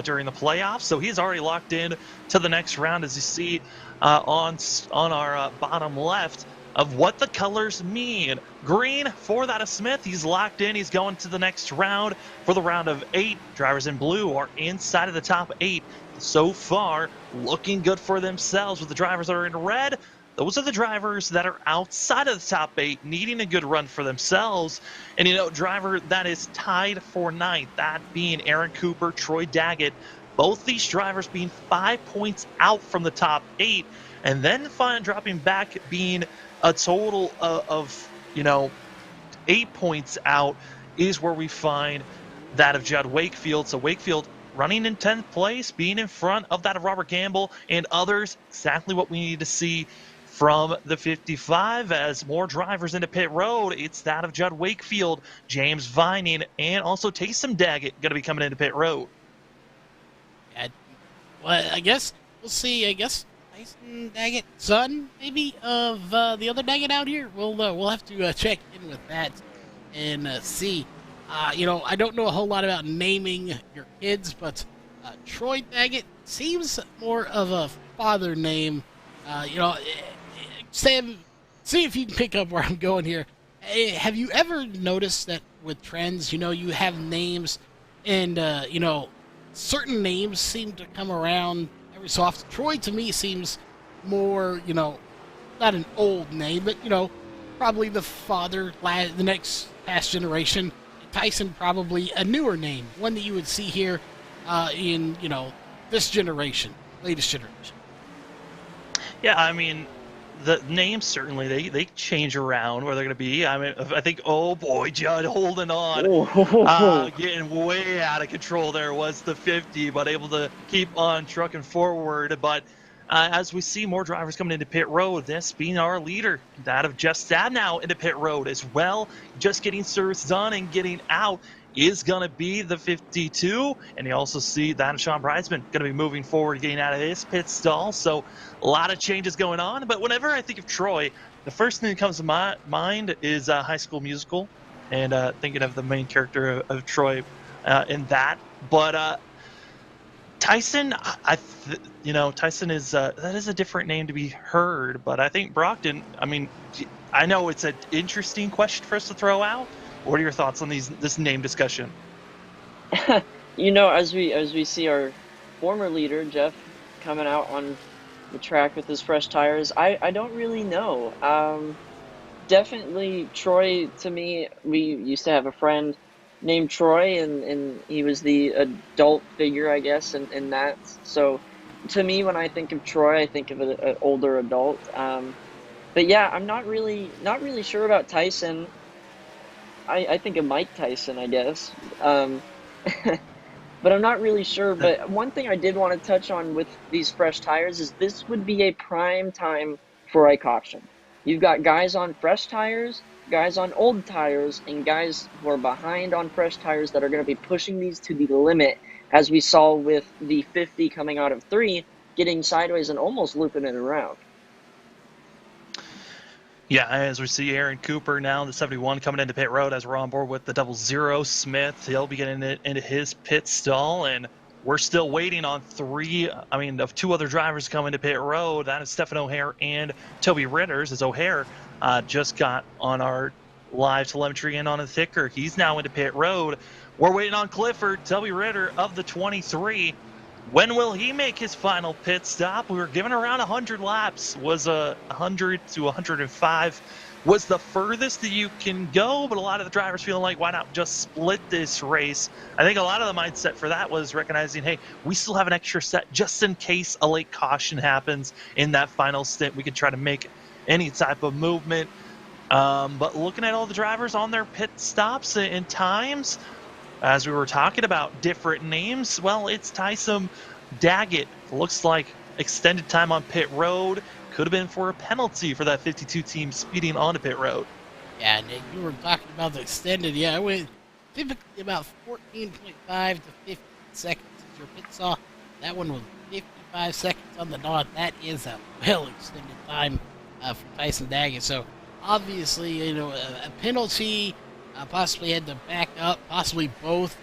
during the playoffs. So he's already locked in to the next round, as you see on our bottom left. of what the colors mean. Green for that of Smith. He's locked in. He's going to the next round for the round of 8. Drivers in blue are inside of the top 8 so far, looking good for themselves. With the drivers that are in red, those are the drivers that are outside of the top 8, needing a good run for themselves. And, driver that is tied for 9th, that being Aaron Cooper, Troy Daggett. Both these drivers being 5 points out from the top 8, and then dropping back, being a total of 8 points out, is where we find that of Judd Wakefield. So Wakefield running in 10th place, being in front of that of Robert Gamble and others. Exactly what we need to see from the 55 as more drivers into pit road. It's that of Judd Wakefield, James Vining, and also Taysom Daggett going to be coming into pit road. Well, I guess we'll see. I guess Tyson Daggett, son, maybe, of the other Daggett out here. We'll have to check in with that and see. I don't know a whole lot about naming your kids, but Troy Daggett seems more of a father name. Sam, see if you can pick up where I'm going here. Have you ever noticed that with trends, you have names and, certain names seem to come around every so often? Troy, to me, seems more, not an old name, but, probably the father, the next past generation. Tyson, probably a newer name, one that you would see here in, this generation, latest generation. Yeah, I mean, the names certainly they change around where they're going to be. I mean, I think, oh boy, Judd holding on, getting way out of control. There was the 50, but able to keep on trucking forward. But as we see more drivers coming into pit road, this being our leader, that of Jeff Stabnow into pit road as well, just getting service done and getting out, is going to be the 52. And you also see that of Sean Bridesman going to be moving forward, getting out of his pit stall. So a lot of changes going on. But whenever I think of Troy, the first thing that comes to my mind is High School Musical, and thinking of the main character of Troy in that. But Tyson, Tyson is that is a different name to be heard. But I think Brockton, I know it's an interesting question for us to throw out. What are your thoughts on this name discussion? As we see our former leader, Jeff, coming out on the track with his fresh tires, I don't really know. Definitely Troy, to me, we used to have a friend named Troy, and he was the adult figure, I guess, in that. So to me, when I think of Troy, I think of an older adult. But yeah, I'm not really sure about Tyson. I think of Mike Tyson, I guess. But I'm not really sure. But one thing I did want to touch on with these fresh tires is this would be a prime time for a caution. You've got guys on fresh tires, guys on old tires, and guys who are behind on fresh tires that are going to be pushing these to the limit, as we saw with the 50 coming out of 3, getting sideways and almost looping it around. Yeah, as we see Aaron Cooper now, the 71 coming into pit road as we're on board with the 00 Smith. He'll be getting into his pit stall, and we're still waiting on 2 other drivers coming to pit road. That is Stephen O'Hare and Toby Ritters, as O'Hare just got on our live telemetry and on the ticker. He's now into pit road. We're waiting on Clifford, Toby Ritter of the 23. When will he make his final pit stop? We were given around 100 laps. Was 100 to 105 was the furthest that you can go, but a lot of the drivers feeling like, why not just split this race? I think a lot of the mindset for that was recognizing, hey, we still have an extra set just in case a late caution happens in that final stint. We can try to make any type of movement. But looking at all the drivers on their pit stops and times, as we were talking about different names, well, it's Tyson Daggett. Looks like extended time on pit road. Could have been for a penalty for that 52 team speeding onto pit road. Yeah, Nick, you were talking about the extended. Yeah, it went typically about 14.5 to 15 seconds is your pit stop. That one was 55 seconds on the dot. That is a well-extended time for Tyson Daggett. So, obviously, a penalty, possibly had to back up, possibly both.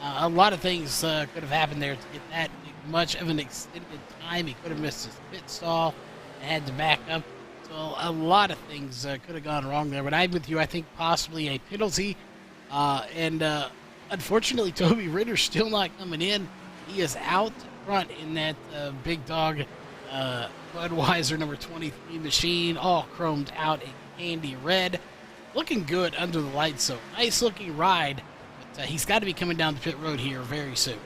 A lot of things could have happened there to get that much of an extended time. He could have missed his pit stall and had to back up. So a lot of things could have gone wrong there. But I'm with you. I think possibly a penalty. And unfortunately, Toby Ritter's still not coming in. He is out front in that big dog Budweiser number 23 machine, all chromed out in candy red. Looking good under the lights, so nice looking ride. But he's got to be coming down the pit road here very soon.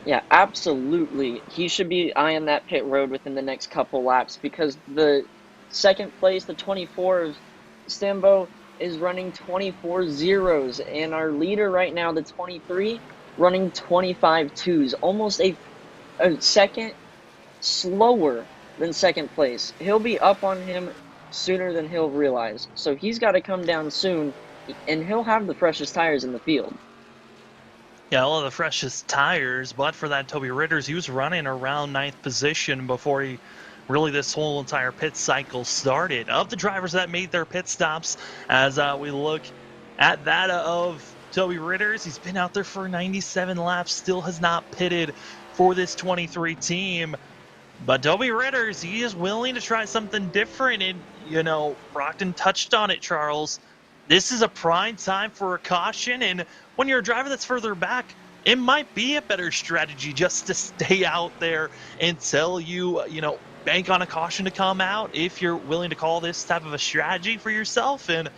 Yeah, absolutely. He should be eyeing that pit road within the next couple laps because the second place, the 24, Stambo, is running 24 zeros, and our leader right now, the 23, running 25 twos, almost a second slower than second place. He'll be up on him sooner than he'll realize. So he's got to come down soon, and he'll have the freshest tires in the field. Yeah, all of the freshest tires, but for that Toby Ritters, he was running around 9th position before this whole entire pit cycle started. Of the drivers that made their pit stops, as we look at that of Toby Ritters, he's been out there for 97 laps, still has not pitted for this 23 team. But Toby Ritters, he is willing to try something different, and, Brockton touched on it, Charles. This is a prime time for a caution, and when you're a driver that's further back, it might be a better strategy just to stay out there until you bank on a caution to come out if you're willing to call this type of a strategy for yourself. And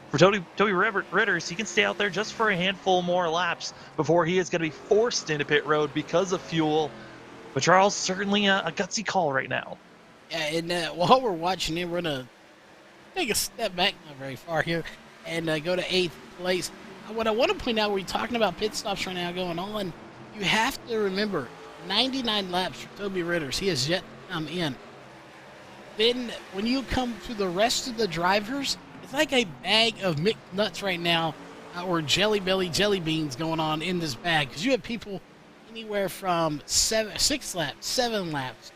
for Toby Ritters, he can stay out there just for a handful more laps before he is going to be forced into pit road because of fuel. But Charles, certainly a gutsy call right now. Yeah, and while we're watching it, we're going to take a step back, not very far here, and go to 8th place. What I want to point out, we're talking about pit stops right now going on. You have to remember, 99 laps for Toby Ritters. He has yet to come in. Then when you come to the rest of the drivers, it's like a bag of mixed nuts right now, or jelly belly jelly beans going on in this bag. Because you have people anywhere from 6 laps, 7 laps,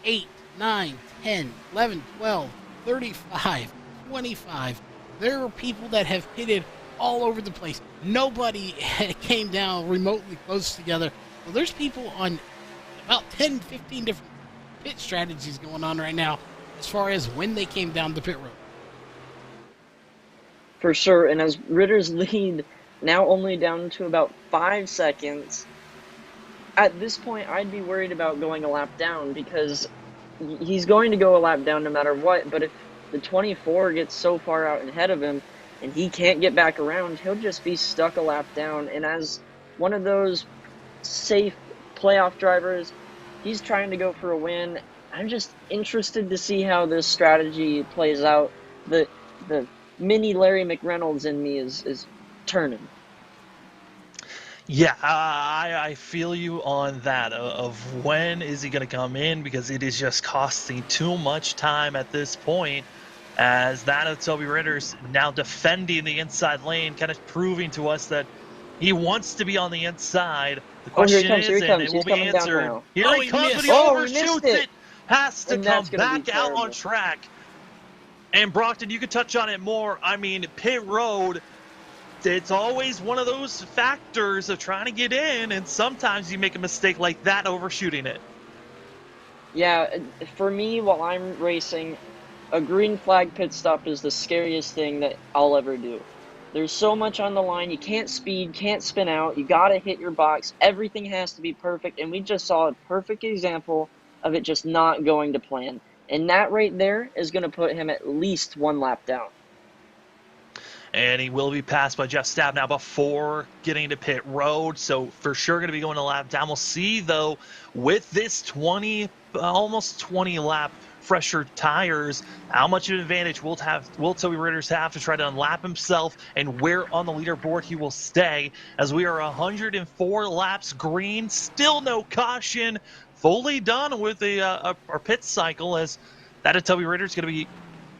8, 9, 10, 11, 12, 35, 25. There are people that have pitted all over the place. Nobody came down remotely close together. Well, there's people on about 10, 15 different pit strategies going on right now as far as when they came down the pit road. For sure, and as Ritter's lead now only down to about 5 seconds, at this point I'd be worried about going a lap down because he's going to go a lap down no matter what, but if the 24 gets so far out ahead of him and he can't get back around, he'll just be stuck a lap down. And as one of those safe playoff drivers, he's trying to go for a win. I'm just interested to see how this strategy plays out. The mini Larry McReynolds in me is turning. Yeah, I feel you on that, of when is he going to come in, because it is just costing too much time at this point, as that of Toby Ritters now defending the inside lane, kind of proving to us that he wants to be on the inside. The question is, and it will be answered. Here he comes, but he overshoots it. Has to come back out on track. And Brockton, you could touch on it more. I mean, pit road, it's always one of those factors of trying to get in, and sometimes you make a mistake like that overshooting it. Yeah, for me, while I'm racing, a green flag pit stop is the scariest thing that I'll ever do. There's so much on the line. You can't speed, can't spin out. You got to hit your box. Everything has to be perfect, and we just saw a perfect example of it just not going to plan. And that right there is going to put him at least 1 lap down. And he will be passed by Jeff Stab now before getting to pit road. So for sure going to be going a lap down. We'll see, though, with this almost 20 lap fresher tires, how much of an advantage will Toby Ritters have to try to unlap himself, and where on the leaderboard he will stay, as we are 104 laps green, still no caution, fully done with our pit cycle, as that of Toby Ritters going to be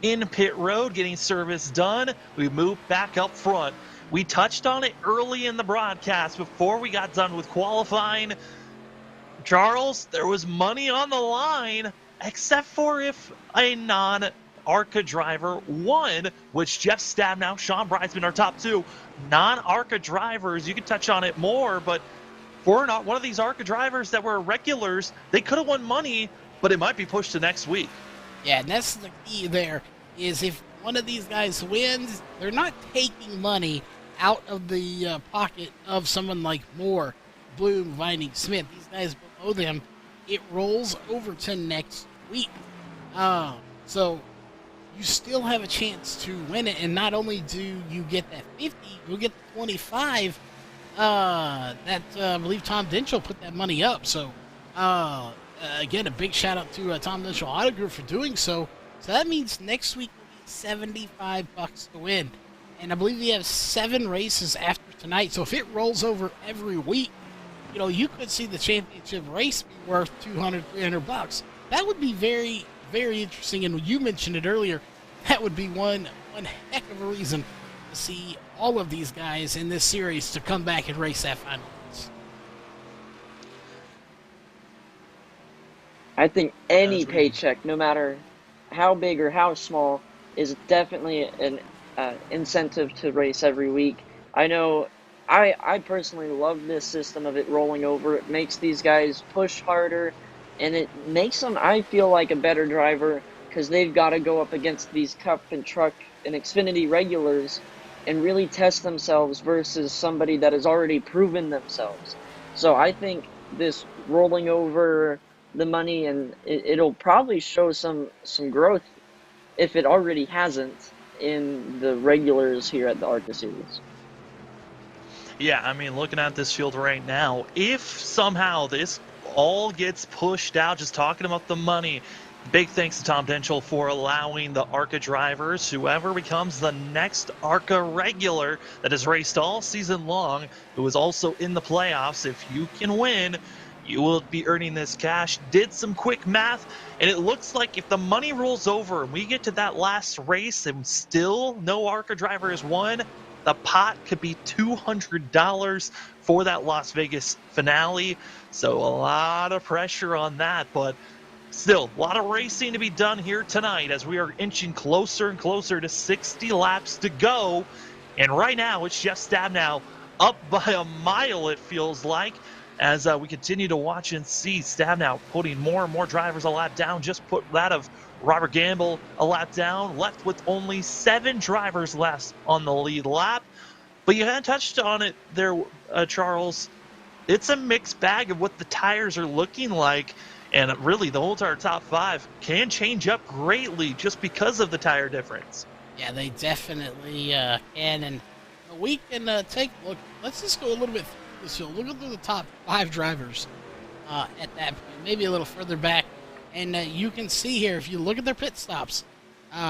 in pit road getting service done. We move back up front. We touched on it early in the broadcast before we got done with qualifying. Charles, there was money on the line, except for if a non-ARCA driver won, which Jeff Stabnow, Sean Bridesman are top 2. Non-ARCA drivers, you could touch on it more, but for not one of these ARCA drivers that were regulars, they could have won money, but it might be pushed to next week. Yeah, and that's the key there, is if one of these guys wins, they're not taking money out of the pocket of someone like Moore, Bloom, Vining, Smith. These guys below them, it rolls over to next week. So you still have a chance to win it, and not only do you get that 50, you'll get the 25. I believe Tom Denchel put that money up. So again, a big shout out to Tom Denchel Auto Group for doing so. So that means next week will be $75 to win, and I believe we have 7 races after tonight. So if it rolls over every week, you know, you could see the championship race be worth $200, $300. That would be very, very interesting. And you mentioned it earlier. That would be one heck of a reason to see all of these guys in this series to come back and race that final race. I think any paycheck, no matter how big or how small, is definitely an incentive to race every week. I know I personally love this system of it rolling over. It makes these guys push harder, and it makes them, I feel like, a better driver, because they've got to go up against these Cup and Truck and Xfinity regulars and really test themselves versus somebody that has already proven themselves. So I think this rolling over the money, and it'll probably show some growth, if it already hasn't, in the regulars here at the ARCA series. Yeah, I mean, looking at this field right now, if somehow this all gets pushed out, just talking about the money, big thanks to Tom Denchel for allowing the ARCA drivers, whoever becomes the next ARCA regular that has raced all season long, who is also in the playoffs, if you can win, you will be earning this cash. Did some quick math, and it looks like if the money rolls over and we get to that last race and still no ARCA driver has won, the pot could be $200 for that Las Vegas finale. So a lot of pressure on that, but still a lot of racing to be done here tonight as we are inching closer and closer to 60 laps to go. And right now it's Jeff Stabnow up by a mile, it feels like, as we continue to watch and see Stabnow putting more and more drivers a lap down. Just put that of Robert Gamble a lap down, left with only 7 drivers left on the lead lap. But you had touched on it there, Charles. It's a mixed bag of what the tires are looking like, and really the whole entire top 5 can change up greatly just because of the tire difference. Yeah, they definitely can, and we can take a look. Let's just go a little bit through this field. Look at the top 5 drivers at that point, maybe a little further back. And you can see here, if you look at their pit stops,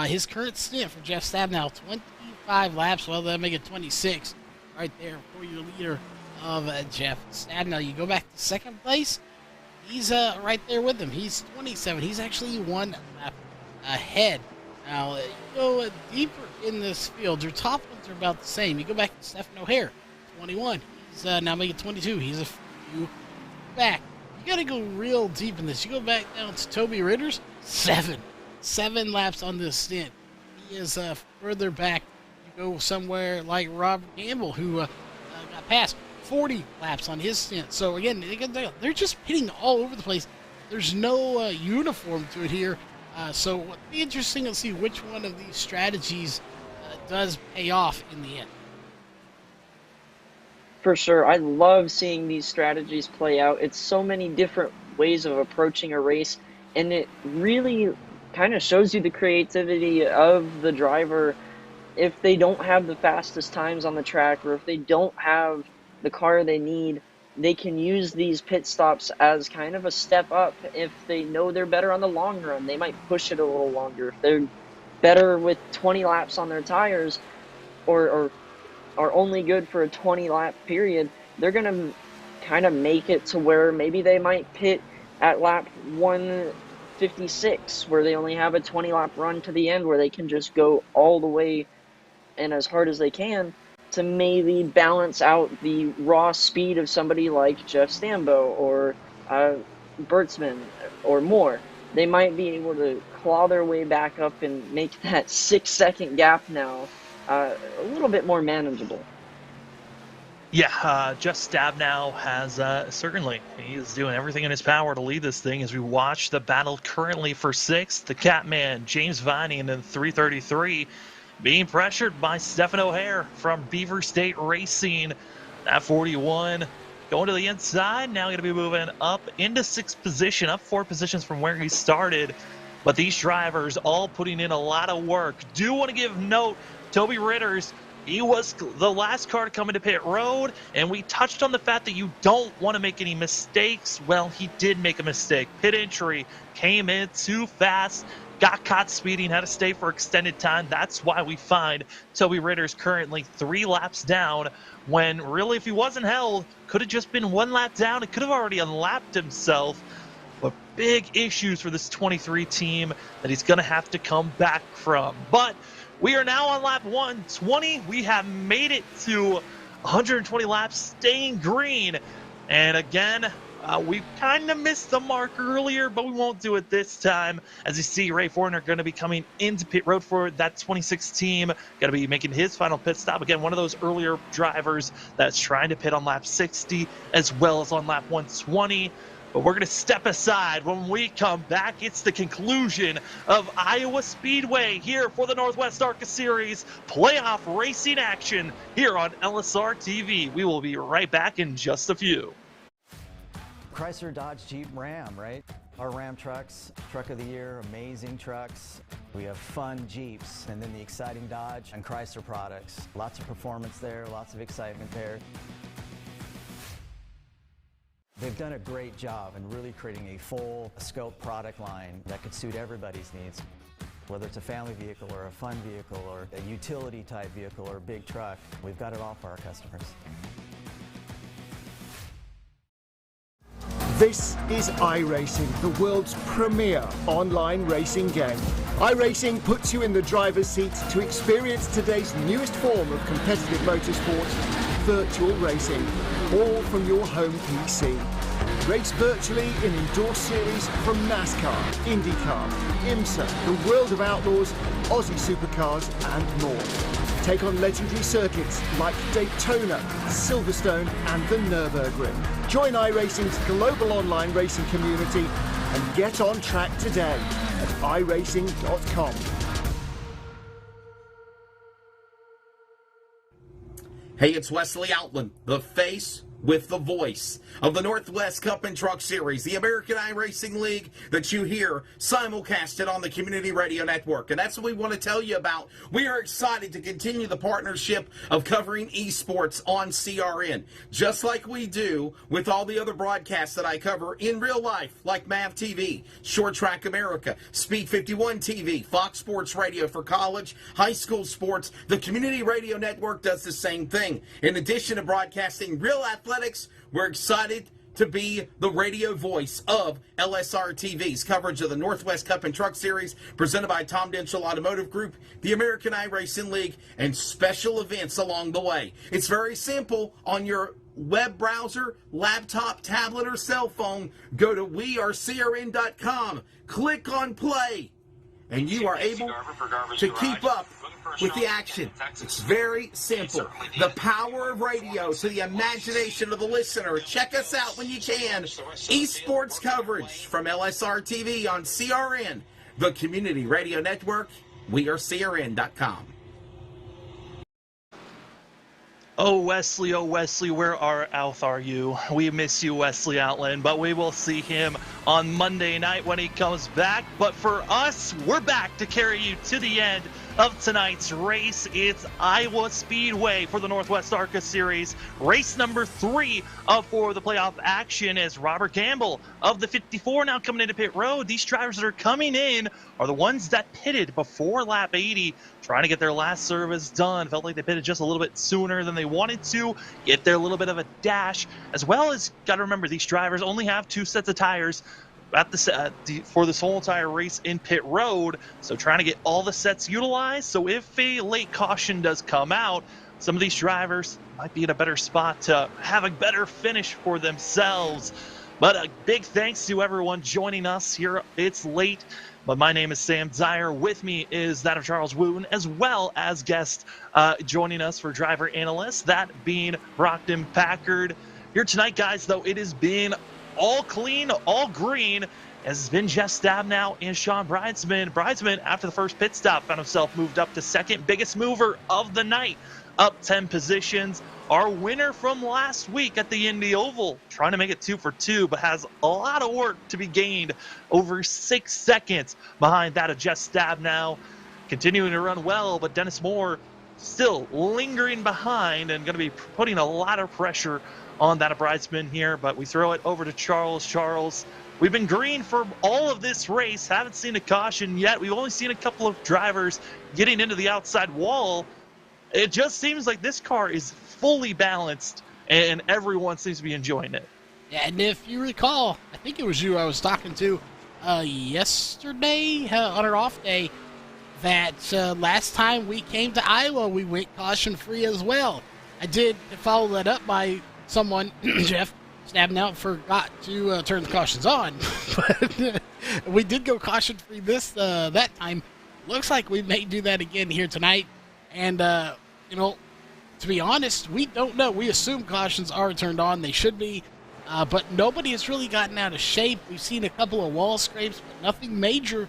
his current stint for Jeff Stabnow, 25 laps. Well, they'll make it 26 right there for your leader of Jeff Stabnow. You go back to second place, he's right there with him. He's 27. He's actually 1 lap ahead. Now, you go deeper in this field, your top ones are about the same. You go back to Stephen O'Hare, 21. He's now making 22. He's a few back. You got to go real deep in this. You go back down to Toby Ritters, 7 laps on this stint. He is further back. You go somewhere like Robert Gamble, who got past 40 laps on his stint. So again, they're just hitting all over the place. There's no uniform to it here. So it'll be interesting to see which one of these strategies does pay off in the end. For sure. I love seeing these strategies play out. It's so many different ways of approaching a race, and it really kind of shows you the creativity of the driver. If they don't have the fastest times on the track, or if they don't have the car they need, they can use these pit stops as kind of a step up. If they know they're better on the long run, they might push it a little longer. If they're better with 20 laps on their tires, or are only good for a 20-lap period, they're going to kind of make it to where maybe they might pit at lap 156, where they only have a 20-lap run to the end, where they can just go all the way and as hard as they can to maybe balance out the raw speed of somebody like Jeff Stambo or Breitzman or more. They might be able to claw their way back up and make that 6-second gap now a little bit more manageable. Yeah, Jeff Stabnow has certainly, he is doing everything in his power to lead this thing as we watch the battle currently for sixth. The Catman, James Viney, and then 333 being pressured by Stephen O'Hare from Beaver State Racing. That 41 going to the inside, now going to be moving up into sixth position, up 4 positions from where he started. But these drivers all putting in a lot of work. Do want to give note, Toby Ritters, he was the last car to come into pit road, and we touched on the fact that you don't want to make any mistakes. Well, he did make a mistake. Pit entry came in too fast, got caught speeding, had to stay for extended time. That's why we find Toby Ritters currently 3 laps down, when really if he wasn't held, could have just been 1 lap down. It could have already unlapped himself. But big issues for this 23 team that he's going to have to come back from. But we are now on lap 120. We have made it to 120 laps, staying green. And again, we kind of missed the mark earlier, but we won't do it this time. As you see, Ray Fortner going to be coming into pit road for that 26 team. Going to be making his final pit stop. Again, one of those earlier drivers that's trying to pit on lap 60 as well as on lap 120. But we're going to step aside. When we come back, it's the conclusion of Iowa Speedway here for the Northwest ARCA Series playoff racing action here on LSRTV. We will be right back in just a few. Chrysler, Dodge, Jeep, Ram, right? Our Ram trucks, truck of the year, amazing trucks. We have fun Jeeps, and then the exciting Dodge and Chrysler products. Lots of performance there, lots of excitement there. They've done a great job in really creating a full scope product line that could suit everybody's needs. Whether it's a family vehicle or a fun vehicle or a utility type vehicle or a big truck, we've got it all for our customers. This is iRacing, the world's premier online racing game. iRacing puts you in the driver's seat to experience today's newest form of competitive motorsport, virtual racing, all from your home PC. Race virtually in endorsed series from NASCAR, IndyCar, IMSA, the World of Outlaws, Aussie Supercars and more. Take on legendary circuits like Daytona, Silverstone and the Nürburgring. Join iRacing's global online racing community and get on track today at iracing.com. Hey, it's Wesley Outland, the face with the voice of the Northwest Cup and Truck Series, the American iRacing League that you hear simulcasted on the Community Radio Network. And that's what we want to tell you about. We are excited to continue the partnership of covering esports on CRN, just like we do with all the other broadcasts that I cover in real life, like MAV TV, Short Track America, Speed 51 TV, Fox Sports Radio for college, high school sports. The Community Radio Network does the same thing. In addition to broadcasting real athletics, we're excited to be the radio voice of LSRTV's coverage of the Northwest Cup and Truck Series presented by Tom Denchel Automotive Group, the American iRacing League, and special events along the way. It's very simple. On your web browser, laptop, tablet, or cell phone, go to wearecrn.com, click on play, and you are able to keep up with the action. It's very simple. The power of radio to the imagination of the listener. Check us out when you can. Esports coverage from LSRTV on CRN, the Community Radio Network, wearecrn.com. Oh, Wesley, where are you? We miss you, Wesley Outland, but we will see him on Monday night when he comes back. But for us, we're back to carry you to the end of tonight's race. It's Iowa Speedway for the Northwest ARCA Series. Race number 3 for the playoff action as Robert Campbell of the 54 now coming into pit road. These drivers that are coming in are the ones that pitted before lap 80, trying to get their last service done. Felt like they pitted just a little bit sooner than they wanted to, get their little bit of a dash, as well as, got to remember, these drivers only have 2 sets of tires at for this whole entire race in pit road, so trying to get all the sets utilized. So if a late caution does come out, some of these drivers might be in a better spot to have a better finish for themselves. But a big thanks to everyone joining us here. It's late, but my name is Sam Dyer. With me is that of Charles Wooten, as well as guest joining us for driver analyst, that being Brockton Packard. Here tonight, guys, though, it has been all clean, all green, as it's been Jeff Stabnow and Sean Bridesman. Bridesman, after the first pit stop, found himself moved up to second, biggest mover of the night, up 10 positions. Our winner from last week at the Indy Oval, trying to make it 2 for 2, but has a lot of work to be gained, over 6 seconds behind that of Jeff Stabnow. Continuing to run well, but Dennis Moore still lingering behind and going to be putting a lot of pressure on that of Bridesman here. But we throw it over to Charles. Charles, we've been green for all of this race, haven't seen a caution yet. We've only seen a couple of drivers getting into the outside wall. It just seems like this car is fully balanced, and everyone seems to be enjoying it. Yeah, and if you recall, I think it was you I was talking to yesterday on our off day, that last time we came to Iowa, we went caution-free as well. I did follow that up by someone, Jeff Stabnow, forgot to turn the cautions on. But we did go caution-free that time. Looks like we may do that again here tonight. And, to be honest, we don't know. We assume cautions are turned on. They should be. But nobody has really gotten out of shape. We've seen a couple of wall scrapes, but nothing major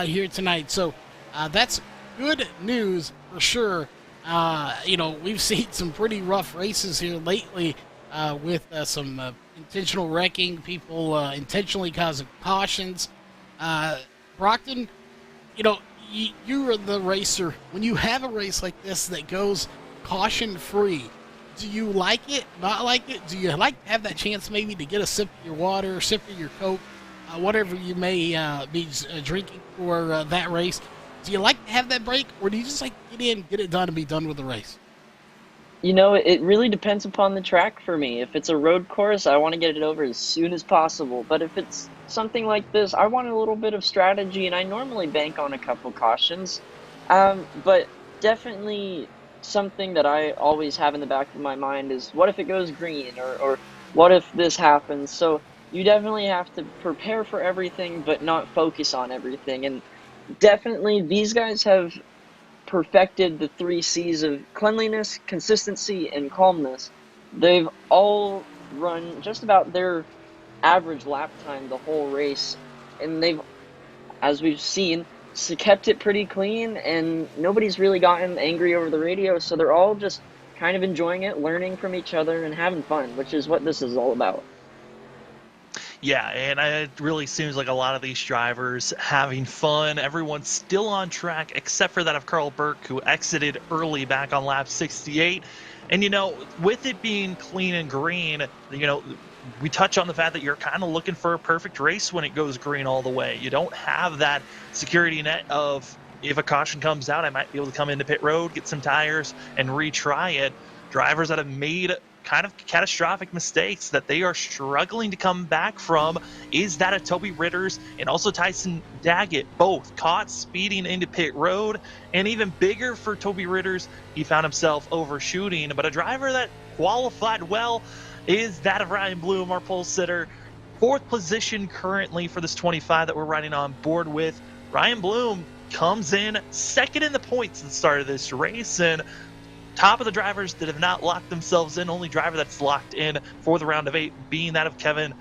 here tonight. So that's good news for sure. We've seen some pretty rough races here lately with some intentional wrecking, people intentionally causing cautions. Brockton, you are the racer. When you have a race like this that goes caution-free, do you like it, not like it? Do you like to have that chance maybe to get a sip of your water, sip of your Coke, whatever you may be drinking for that race? Do you like to have that break, or do you just like to get in, get it done, and be done with the race? It really depends upon the track for me. If it's a road course, I want to get it over as soon as possible. But if it's something like this, I want a little bit of strategy, and I normally bank on a couple cautions. But definitely something that I always have in the back of my mind is, what if it goes green, or what if this happens? So you definitely have to prepare for everything, but not focus on everything. And definitely these guys have perfected the 3 C's of cleanliness, consistency, and calmness. They've all run just about their average lap time the whole race, and they've, as we've seen, kept it pretty clean, and nobody's really gotten angry over the radio, so they're all just kind of enjoying it, learning from each other, and having fun, which is what this is all about. Yeah, and it really seems like a lot of these drivers having fun. Everyone's still on track, except for that of Carl Burke, who exited early back on lap 68. And, with it being clean and green, we touch on the fact that you're kind of looking for a perfect race when it goes green all the way. You don't have that security net of, if a caution comes out, I might be able to come into pit road, get some tires, and retry it. Drivers that have made kind of catastrophic mistakes that they are struggling to come back from is that of Toby Ritters and also Tyson Daggett, both caught speeding into pit road. And even bigger for Toby Ritters, he found himself overshooting. But a driver that qualified well is that of Ryan Bloom, our pole sitter. 4th position currently for this 25 that we're riding on board with. Ryan Bloom comes in 2nd in the points at the start of this race, and top of the drivers that have not locked themselves in. Only driver that's locked in for the round of 8 being that of Kevin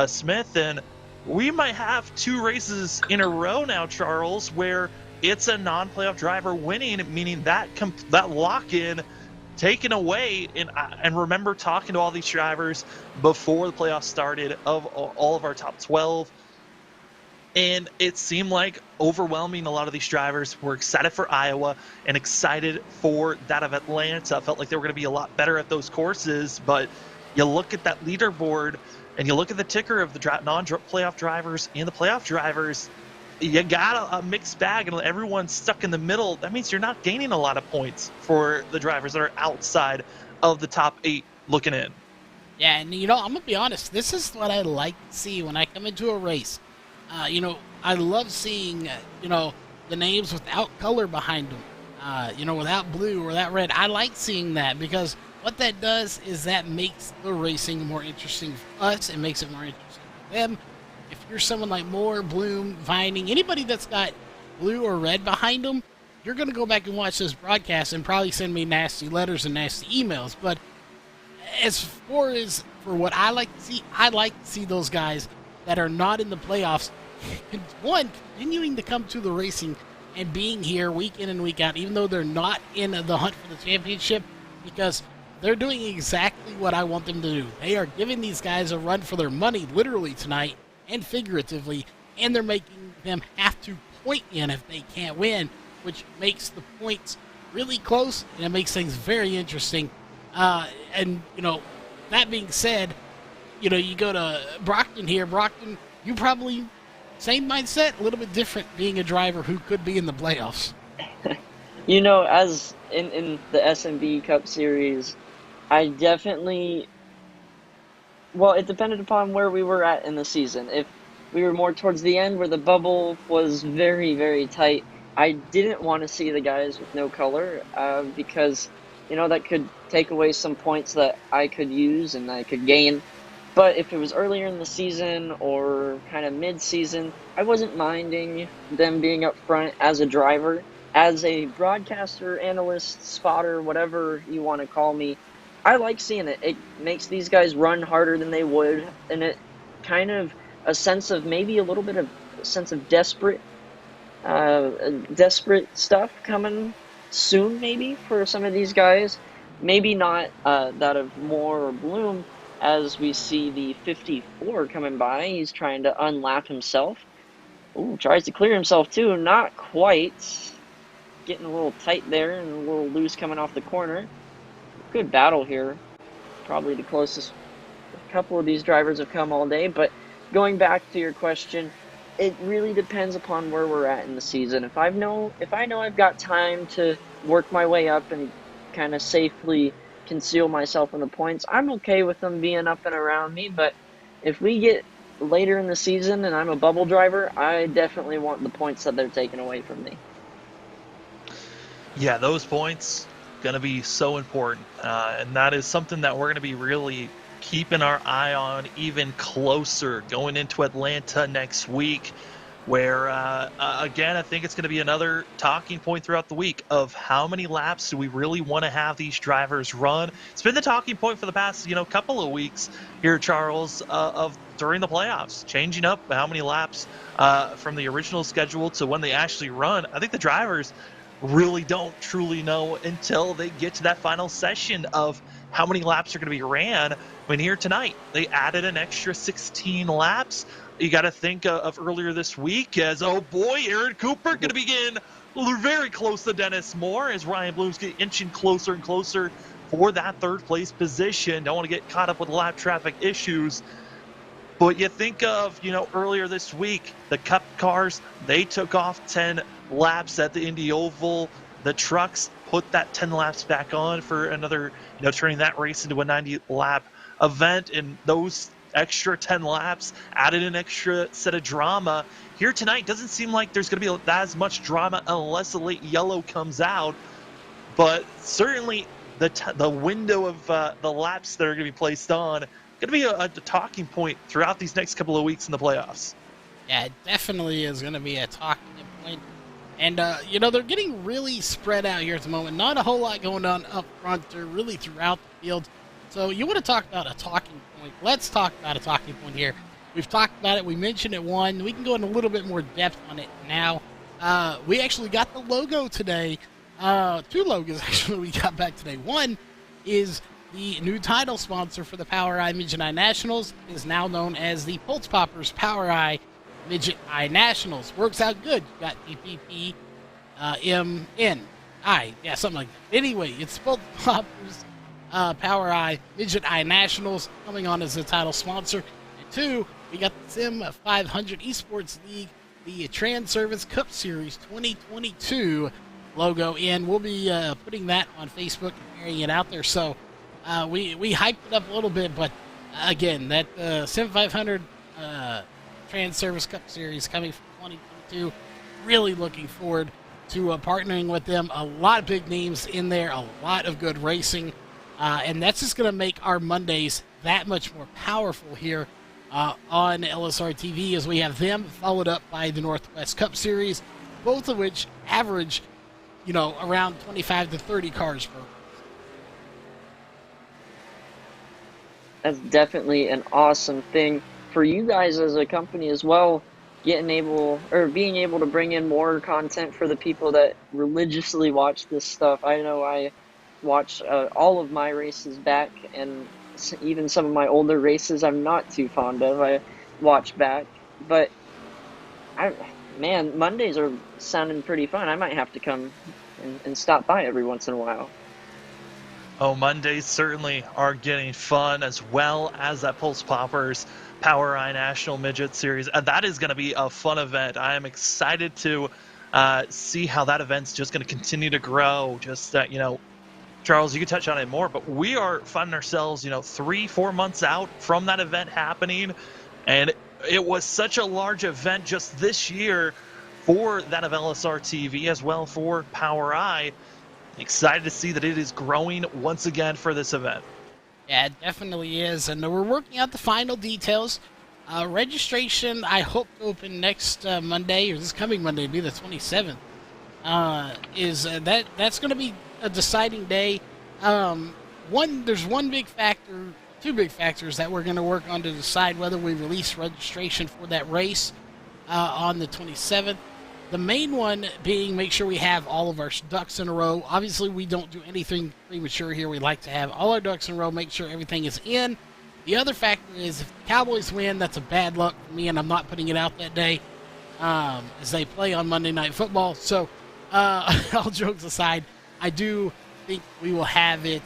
Smith. And we might have 2 races in a row now, Charles, where it's a non-playoff driver winning, meaning that lock-in taken away. And remember talking to all these drivers before the playoffs started of all of our top 12. And it seemed like overwhelming a lot of these drivers were excited for Iowa and excited for that of Atlanta. Felt like they were going to be a lot better at those courses. But you look at that leaderboard and you look at the ticker of the non-playoff drivers and the playoff drivers, you got a mixed bag, and everyone's stuck in the middle. That means you're not gaining a lot of points for the drivers that are outside of the top 8 looking in. Yeah, and I'm going to be honest, this is what I like to see when I come into a race. I love seeing, the names without color behind them, without blue or that red. I like seeing that because, What that does is that makes the racing more interesting for us. It makes it more interesting for them. If you're someone like Moore, Bloom, Vining, anybody that's got blue or red behind them, you're going to go back and watch this broadcast and probably send me nasty letters and nasty emails. But as far as for what I like to see those guys that are not in the playoffs, one, continuing to come to the racing and being here week in and week out, even though they're not in the hunt for the championship, because they're doing exactly what I want them to do. They are giving these guys a run for their money, literally tonight and figuratively, and they're making them have to point in if they can't win, which makes the points really close, and it makes things very interesting. And, that being said, you go to Brockton here. Brockton, you probably, same mindset, a little bit different being a driver who could be in the playoffs. As in the SMB Cup Series, I definitely, it depended upon where we were at in the season. If we were more towards the end where the bubble was very, very tight, I didn't want to see the guys with no color because, that could take away some points that I could use and I could gain. But if it was earlier in the season or kind of mid-season, I wasn't minding them being up front as a driver. As a broadcaster, analyst, spotter, whatever you want to call me, I like seeing it. It makes these guys run harder than they would, and it kind of a sense of maybe a little bit of a sense of desperate stuff coming soon, maybe for some of these guys. Maybe not that of Moore or Bloom, as we see the 54 coming by. He's trying to unlap himself. Ooh, tries to clear himself too. Not quite. Getting a little tight there and a little loose coming off the corner. Good battle here. Probably the closest a couple of these drivers have come all day. But going back to your question, it really depends upon where we're at in the season. If I know I've got time to work my way up and kind of safely conceal myself in the points, I'm okay with them being up and around me. But if we get later in the season and I'm a bubble driver, I definitely want the points that they're taking away from me. Yeah, those points going to be so important, and that is something that we're going to be really keeping our eye on even closer going into Atlanta next week, where, again, I think it's going to be another talking point throughout the week of how many laps do we really want to have these drivers run. It's been the talking point for the past, couple of weeks here, Charles, of during the playoffs, changing up how many laps from the original schedule to when they actually run. I think the drivers really don't truly know until they get to that final session of how many laps are going to be ran. I mean, here tonight, they added an extra 16 laps. You got to think of earlier this week as, oh boy, Aaron Cooper going to begin very close to Dennis Moore as Ryan Bloom's getting inching closer and closer for that third place position. Don't want to get caught up with lap traffic issues. But you think of, earlier this week, the Cup cars, they took off 10 laps at the Indy Oval. The trucks put that 10 laps back on for another, turning that race into a 90-lap event. And those extra 10 laps added an extra set of drama. Here tonight, doesn't seem like there's going to be as much drama unless the late yellow comes out. But certainly the window of the laps that are going to be placed on going to be a talking point throughout these next couple of weeks in the playoffs. Yeah, it definitely is going to be a talking point. And, they're getting really spread out here at the moment. Not a whole lot going on up front. They're really throughout the field. So you want to talk about a talking point. Let's talk about a talking point here. We've talked about it. We mentioned it one. We can go in a little bit more depth on it now. We actually got the logo today. 2 logos, actually, we got back today. One is the new title sponsor for the Power Eye Midget Eye Nationals, is now known as the Pulse Poppers Power Eye Midget Eye Nationals. Works out good. You got DPP, MNI. Yeah, something like that. Anyway, it's Pulse Poppers Power Eye Midget Eye Nationals coming on as the title sponsor. And 2, we got the Sim 500 Esports League, the Trans Service Cup Series 2022 logo in. We'll be putting that on Facebook and carrying it out there. So we hyped it up a little bit, but again, that Sim 500 Trans Service Cup Series coming from 2022. Really looking forward to partnering with them. A lot of big names in there, a lot of good racing. And that's just going to make our Mondays that much more powerful here on LSRTV, as we have them followed up by the Northwest Cup Series, both of which average, around 25 to 30 cars per race. That's definitely an awesome thing for you guys as a company as well, being able to bring in more content for the people that religiously watch this stuff. I know I watch all of my races back, and even some of my older races I'm not too fond of, I watch back. But Mondays are sounding pretty fun. I might have to come and stop by every once in a while. Oh, Mondays certainly are getting fun, as well as that Pulse Poppers Power Eye National Midget Series. That is going to be a fun event. I am excited to see how that event's just going to continue to grow. Just Charles, you can touch on it more, but we are finding ourselves, 3-4 months out from that event happening, and it was such a large event just this year for that of LSRTV, as well for Power Eye. Excited to see that it is growing once again for this event. Yeah, it definitely is, and we're working out the final details. Registration, I hope to open next Monday, or this coming Monday, it'll be the 27th. That's going to be a deciding day. There's two big factors that we're going to work on to decide whether we release registration for that race on the 27th. The main one being make sure we have all of our ducks in a row. Obviously, we don't do anything premature here. We like to have all our ducks in a row, make sure everything is in. The other factor is if the Cowboys win, that's a bad luck for me, and I'm not putting it out that day as they play on Monday Night Football. So, all jokes aside, I do think we will have it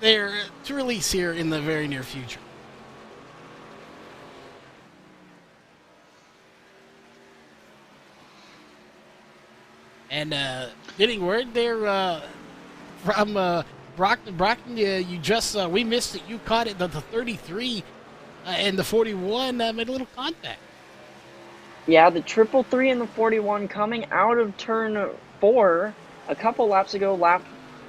there to release here in the very near future. And getting word there from Brockton. Brockton, you just we missed it. You caught it. The 33 and the 41 made a little contact. Yeah, the 333 and the 41 coming out of turn 4 a couple laps ago, lap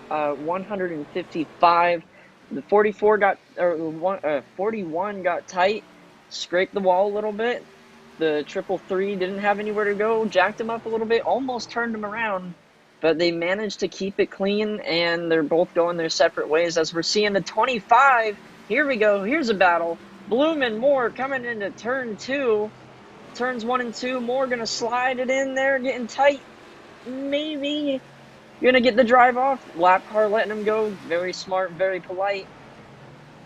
155. The 41 got tight, scraped the wall a little bit. The 333 didn't have anywhere to go, jacked him up a little bit, almost turned him around, but they managed to keep it clean, and they're both going their separate ways. As we're seeing the 25, here we go, here's a battle. Bloom and Moore coming into turn 2, turns 1 and 2. Moore gonna slide it in there, getting tight. Maybe you're gonna get the drive off. Lap car letting him go, very smart, very polite.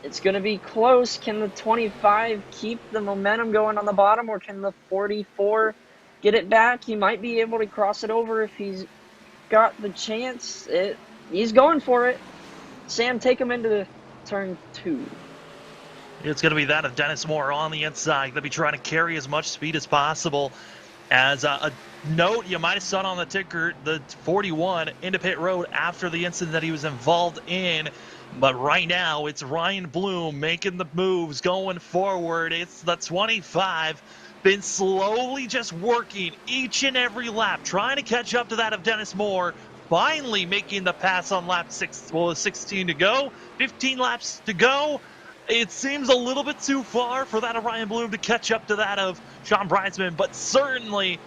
It's going to be close. Can the 25 keep the momentum going on the bottom, or can the 44 get it back? He might be able to cross it over if he's got the chance. He's going for it. Sam, take him into the turn 2. It's going to be that of Dennis Moore on the inside. Going to be trying to carry as much speed as possible. As a note, you might have saw it on the ticker, the 41 into pit road after the incident that he was involved in. But right now, it's Ryan Bloom making the moves, going forward. It's the 25, been slowly just working each and every lap, trying to catch up to that of Dennis Moore, finally making the pass on lap 16 to go, 15 laps to go. It seems a little bit too far for that of Ryan Bloom to catch up to that of Sean Bridesman, but certainly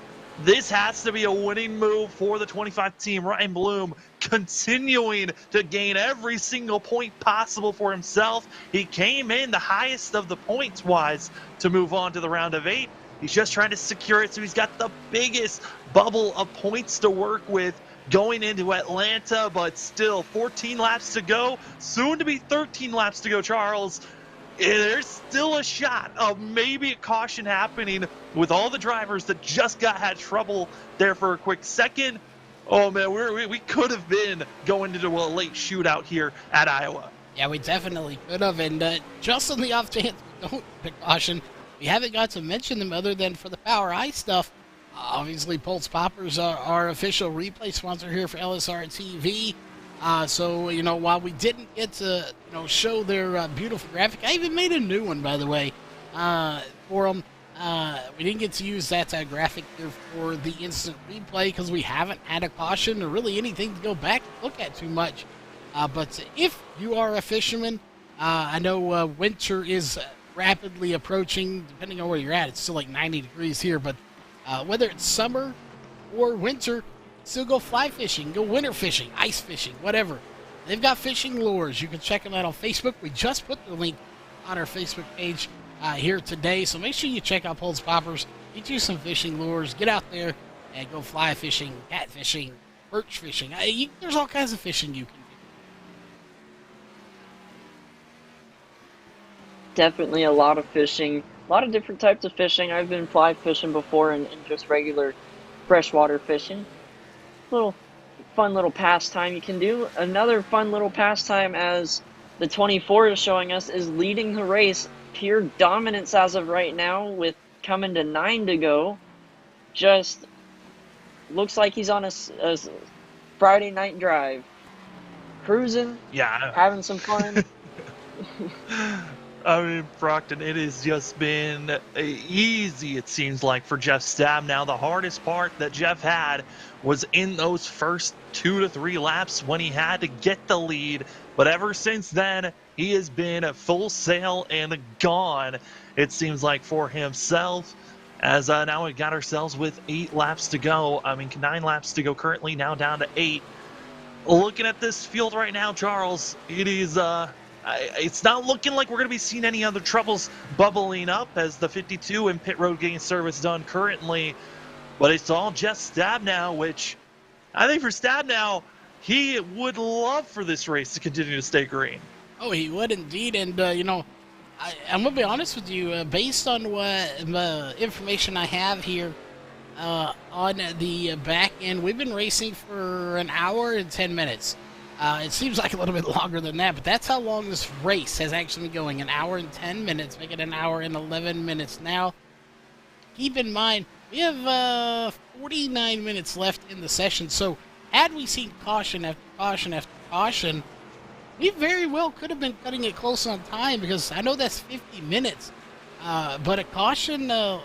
this has to be a winning move for the 25 team. Ryan Bloom continuing to gain every single point possible for himself. He came in the highest of the points-wise to move on to the round of 8. He's just trying to secure it, so he's got the biggest bubble of points to work with going into Atlanta, but still 14 laps to go, soon to be 13 laps to go, Charles. There's still a shot of maybe a caution happening with all the drivers that just had trouble there for a quick second. Oh man, we could have been going into a late shootout here at Iowa. Yeah, we definitely could have, and just on the off chance we don't pick caution, we haven't got to mention them other than for the Power Eye stuff. Obviously, Pulse Poppers are our official replay sponsor here for LSRTV. So, while we didn't get to, show their beautiful graphic, I even made a new one, by the way, for them. We didn't get to use that graphic here for the instant replay because we haven't had a caution or really anything to go back and look at too much. But if you are a fisherman, I know winter is rapidly approaching. Depending on where you're at, it's still like 90 degrees here. But whether it's summer or winter, still go fly fishing, go winter fishing, ice fishing, whatever. They've got fishing lures. You can check them out on Facebook. We just put the link on our Facebook page here today. So make sure you check out Poles Poppers. Get you some fishing lures. Get out there and go fly fishing, cat fishing, perch fishing. There's all kinds of fishing you can do. Definitely a lot of fishing, a lot of different types of fishing. I've been fly fishing before and just regular freshwater fishing. Fun little pastime you can do. Another fun little pastime, as the 24 is showing us, is leading the race. Pure dominance as of right now, with coming to 9 to go. Just looks like he's on a Friday night drive. Cruising, Yeah. having some fun. I mean, Brockton, it has just been easy, it seems like, for Jeff Stabnow. The hardest part that Jeff had was in those first 2 to 3 laps when he had to get the lead. But ever since then, he has been full sail and gone, it seems like, for himself. As now we've got ourselves with 8 laps to go. I mean, 9 laps to go currently, now down to 8. Looking at this field right now, Charles, it is... it's not looking like we're going to be seeing any other troubles bubbling up, as the 52 in pit road getting service done currently. But it's all just Stabnow, which I think for Stabnow, he would love for this race to continue to stay green. Oh, he would indeed. And, I'm going to be honest with you. Based on what information I have here on the back end, we've been racing for an hour and 10 minutes. It seems like a little bit longer than that, but that's how long this race has actually been going. An hour and 10 minutes, make it an hour and 11 minutes. Now, keep in mind, we have 49 minutes left in the session, so had we seen caution after caution after caution, we very well could have been cutting it close on time, because I know that's 50 minutes, but a caution, a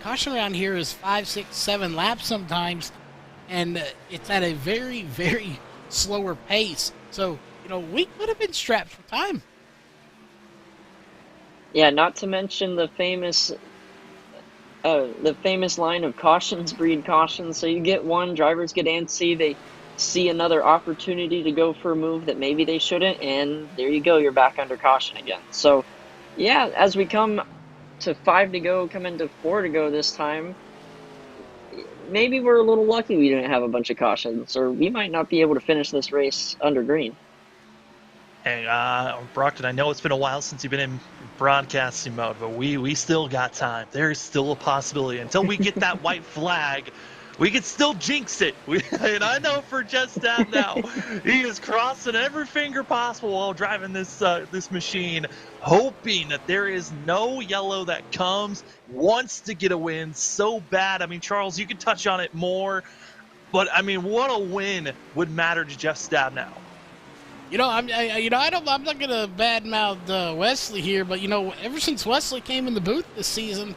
caution around here is 5, 6, 7 laps sometimes, and it's at a very, very slower pace. So, we could have been strapped for time. Yeah, not to mention the famous line of cautions breed cautions. So you get one, drivers get antsy, they see another opportunity to go for a move that maybe they shouldn't, and there you go, you're back under caution again. So, yeah, as we come to 5 to go, come into 4 to go this time, maybe we're a little lucky we didn't have a bunch of cautions, or we might not be able to finish this race under green. Hey, Brockton, I know it's been a while since you've been in broadcasting mode, but we still got time. There's still a possibility. Until we get that white flag, we can still jinx it. And I know for just that now, he is crossing every finger possible while driving this machine, hoping that there is no yellow that comes, wants to get a win so bad. I mean, Charles, you could touch on it more, but I mean, what a win would matter to Jeff Stabnow. I'm not gonna badmouth Wesley here, but ever since Wesley came in the booth this season,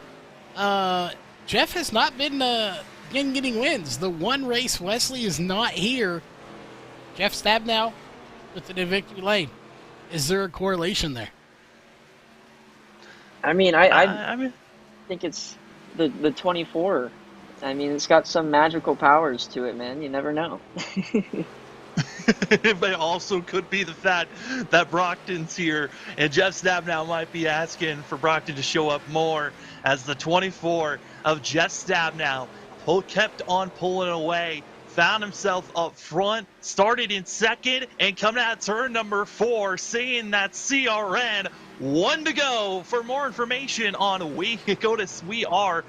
Jeff has not been getting wins. The one race Wesley is not here, Jeff Stabnow with it in victory lane. Is there a correlation there? I mean, I think it's the 24. I mean, it's got some magical powers to it, man. You never know. It also could be the fact that Brockton's here, and Jeff Stabnow might be asking for Brockton to show up more, as the 24 of Jeff Stabnow kept on pulling away, found himself up front, started in second, and coming out turn number 4, seeing that CRN 1 to go. For more information on go to wearecrn.com.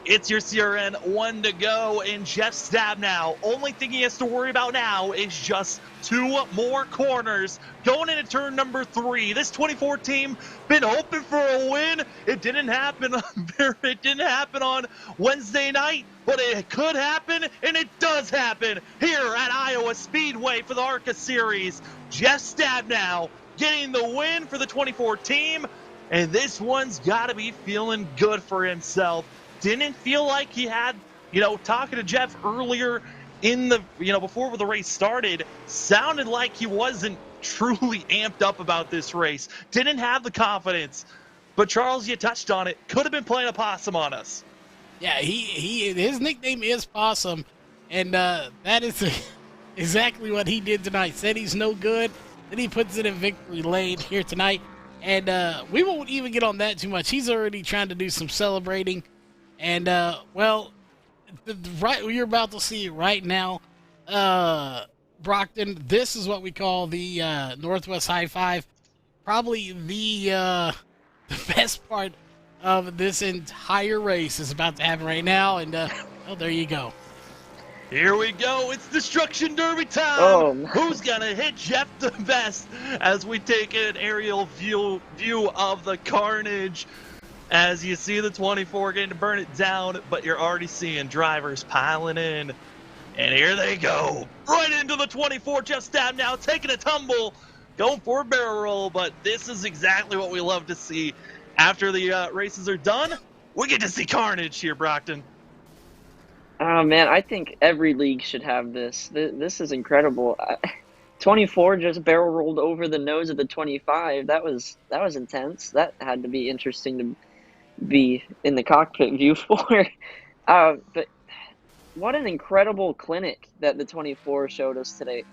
It's your CRN 1 to go, and Jeff Stabnow, only thing he has to worry about now is just 2 more corners going into turn number 3. This 24 team been hoping for a win. It didn't happen. It didn't happen on Wednesday night, but it could happen, and it does happen here at Iowa Speedway for the ARCA Series. Jeff Stabnow getting the win for the 24 team, and this one's got to be feeling good for himself. Didn't feel like he had, talking to Jeff earlier in the, before the race started, sounded like he wasn't truly amped up about this race. Didn't have the confidence. But Charles, you touched on it. Could have been playing a possum on us. Yeah, his nickname is Possum, and that is exactly what he did tonight. Said he's no good, then he puts it in victory lane here tonight, and we won't even get on that too much. He's already trying to do some celebrating, and well, right, you're about to see right now, Brockton. This is what we call the Northwest High Five. Probably the best part of this entire race is about to happen right now, and oh, there you go. Here we go. It's Destruction Derby time. Oh, Who's gonna hit Jeff the best? As we take an aerial view of the carnage, as you see the 24 getting to burn it down, but you're already seeing drivers piling in, and here they go right into the 24. Jeff Stab now taking a tumble, going for a barrel roll, but this is exactly what we love to see. After the races are done, we get to see carnage here, Brockton. oh man, I think every league should have this. This is incredible. 24 just barrel rolled over the nose of the 25. That was intense. That had to be interesting to be in the cockpit view for. But what an incredible clinic that the 24 showed us today.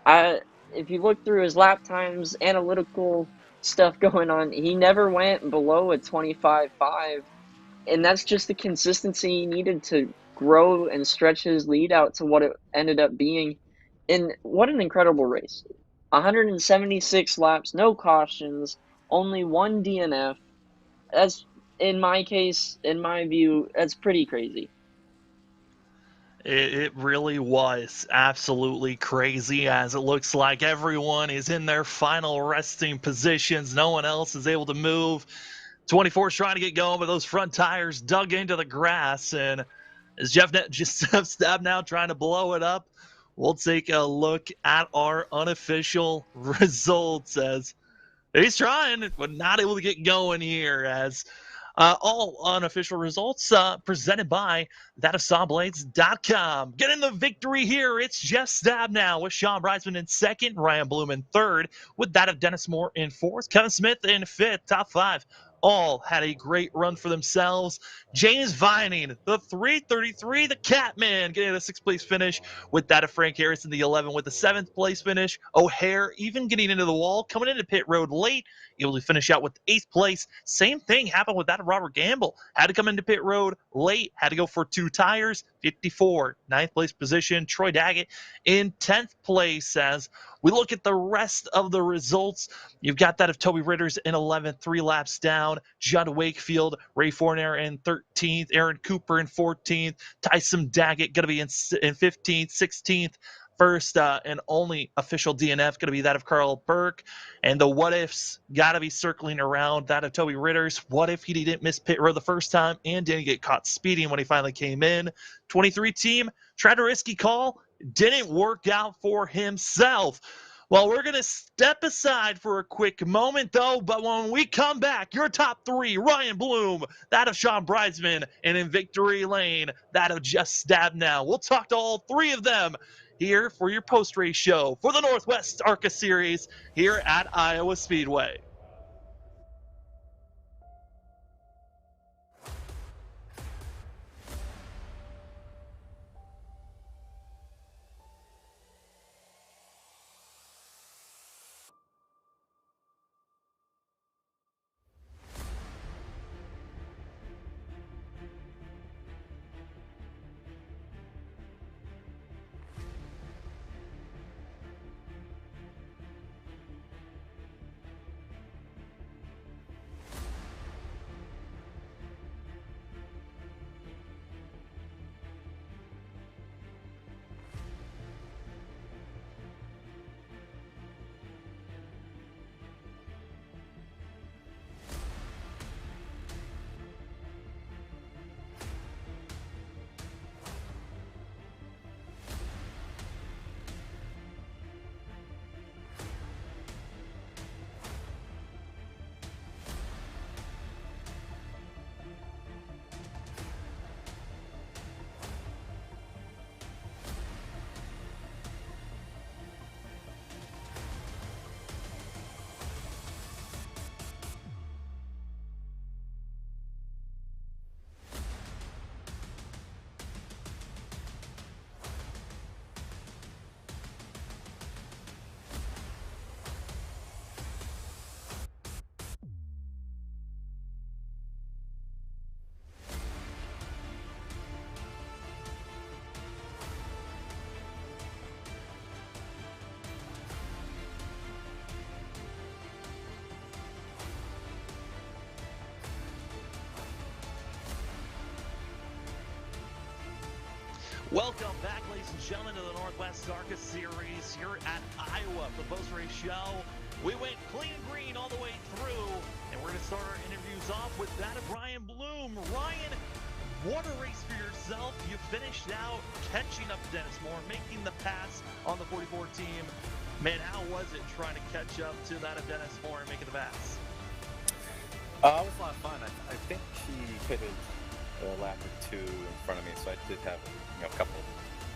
If you look through his lap times, analytical stuff going on, he never went below a 25.5, and that's just the consistency he needed to grow and stretch his lead out to what it ended up being. And what an incredible race. 176 laps, no cautions, only one DNF. That's, in my case, in my view, that's pretty crazy. It really was absolutely crazy, as it looks like everyone is in their final resting positions. No one else is able to move. 24 is trying to get going, but those front tires dug into the grass. And as Jeff Stab now trying to blow it up, we'll take a look at our unofficial results, as he's trying, but not able to get going here, as all unofficial results presented by thatofsawblades.com. Getting the victory here, it's Jeff Stab now with Sean Bridesman in second, Ryan Bloom in third, with that of Dennis Moore in fourth, Kevin Smith in fifth. Top five all had a great run for themselves. James Vining, the 333, the Catman, getting a sixth place finish, with that of Frank Harrison, the 11, with the seventh place finish. O'Hare even getting into the wall, coming into pit road late, able to finish out with eighth place. Same thing happened with that of Robert Gamble. Had to come into pit road late, had to go for two tires, 54, ninth place position. Troy Daggett in 10th place. As we look at the rest of the results, you've got that of Toby Ritters in 11th, 3 laps down. Judd Wakefield, Ray Fournier in 13th, Aaron Cooper in 14th, Tyson Daggett going to be in 15th, 16th. First and only official DNF going to be that of Carl Burke. And the what ifs got to be circling around that of Toby Ritters. What if he didn't miss pit road the first time and didn't get caught speeding when he finally came in? 23 team tried a risky call, didn't work out for himself. Well, we're going to step aside for a quick moment, though, but when we come back, your top three, Ryan Bloom, that of Sean Bridesman, and in victory lane, that of Just Stab Now. We'll talk to all three of them here for your post-race show for the Northwest ARCA Series here at Iowa Speedway. Welcome back, ladies and gentlemen, to the Northwest ARCA Series here at Iowa for the post-race show. We went clean green all the way through, and we're going to start our interviews off with that of Ryan Bloom. Ryan, what a race for yourself. You finished out catching up Dennis Moore, making the pass on the 44 team. Man, how was it trying to catch up to that of Dennis Moore and making the pass? It was a lot of fun. I think he pitted a lap or two in front of me, so I did have a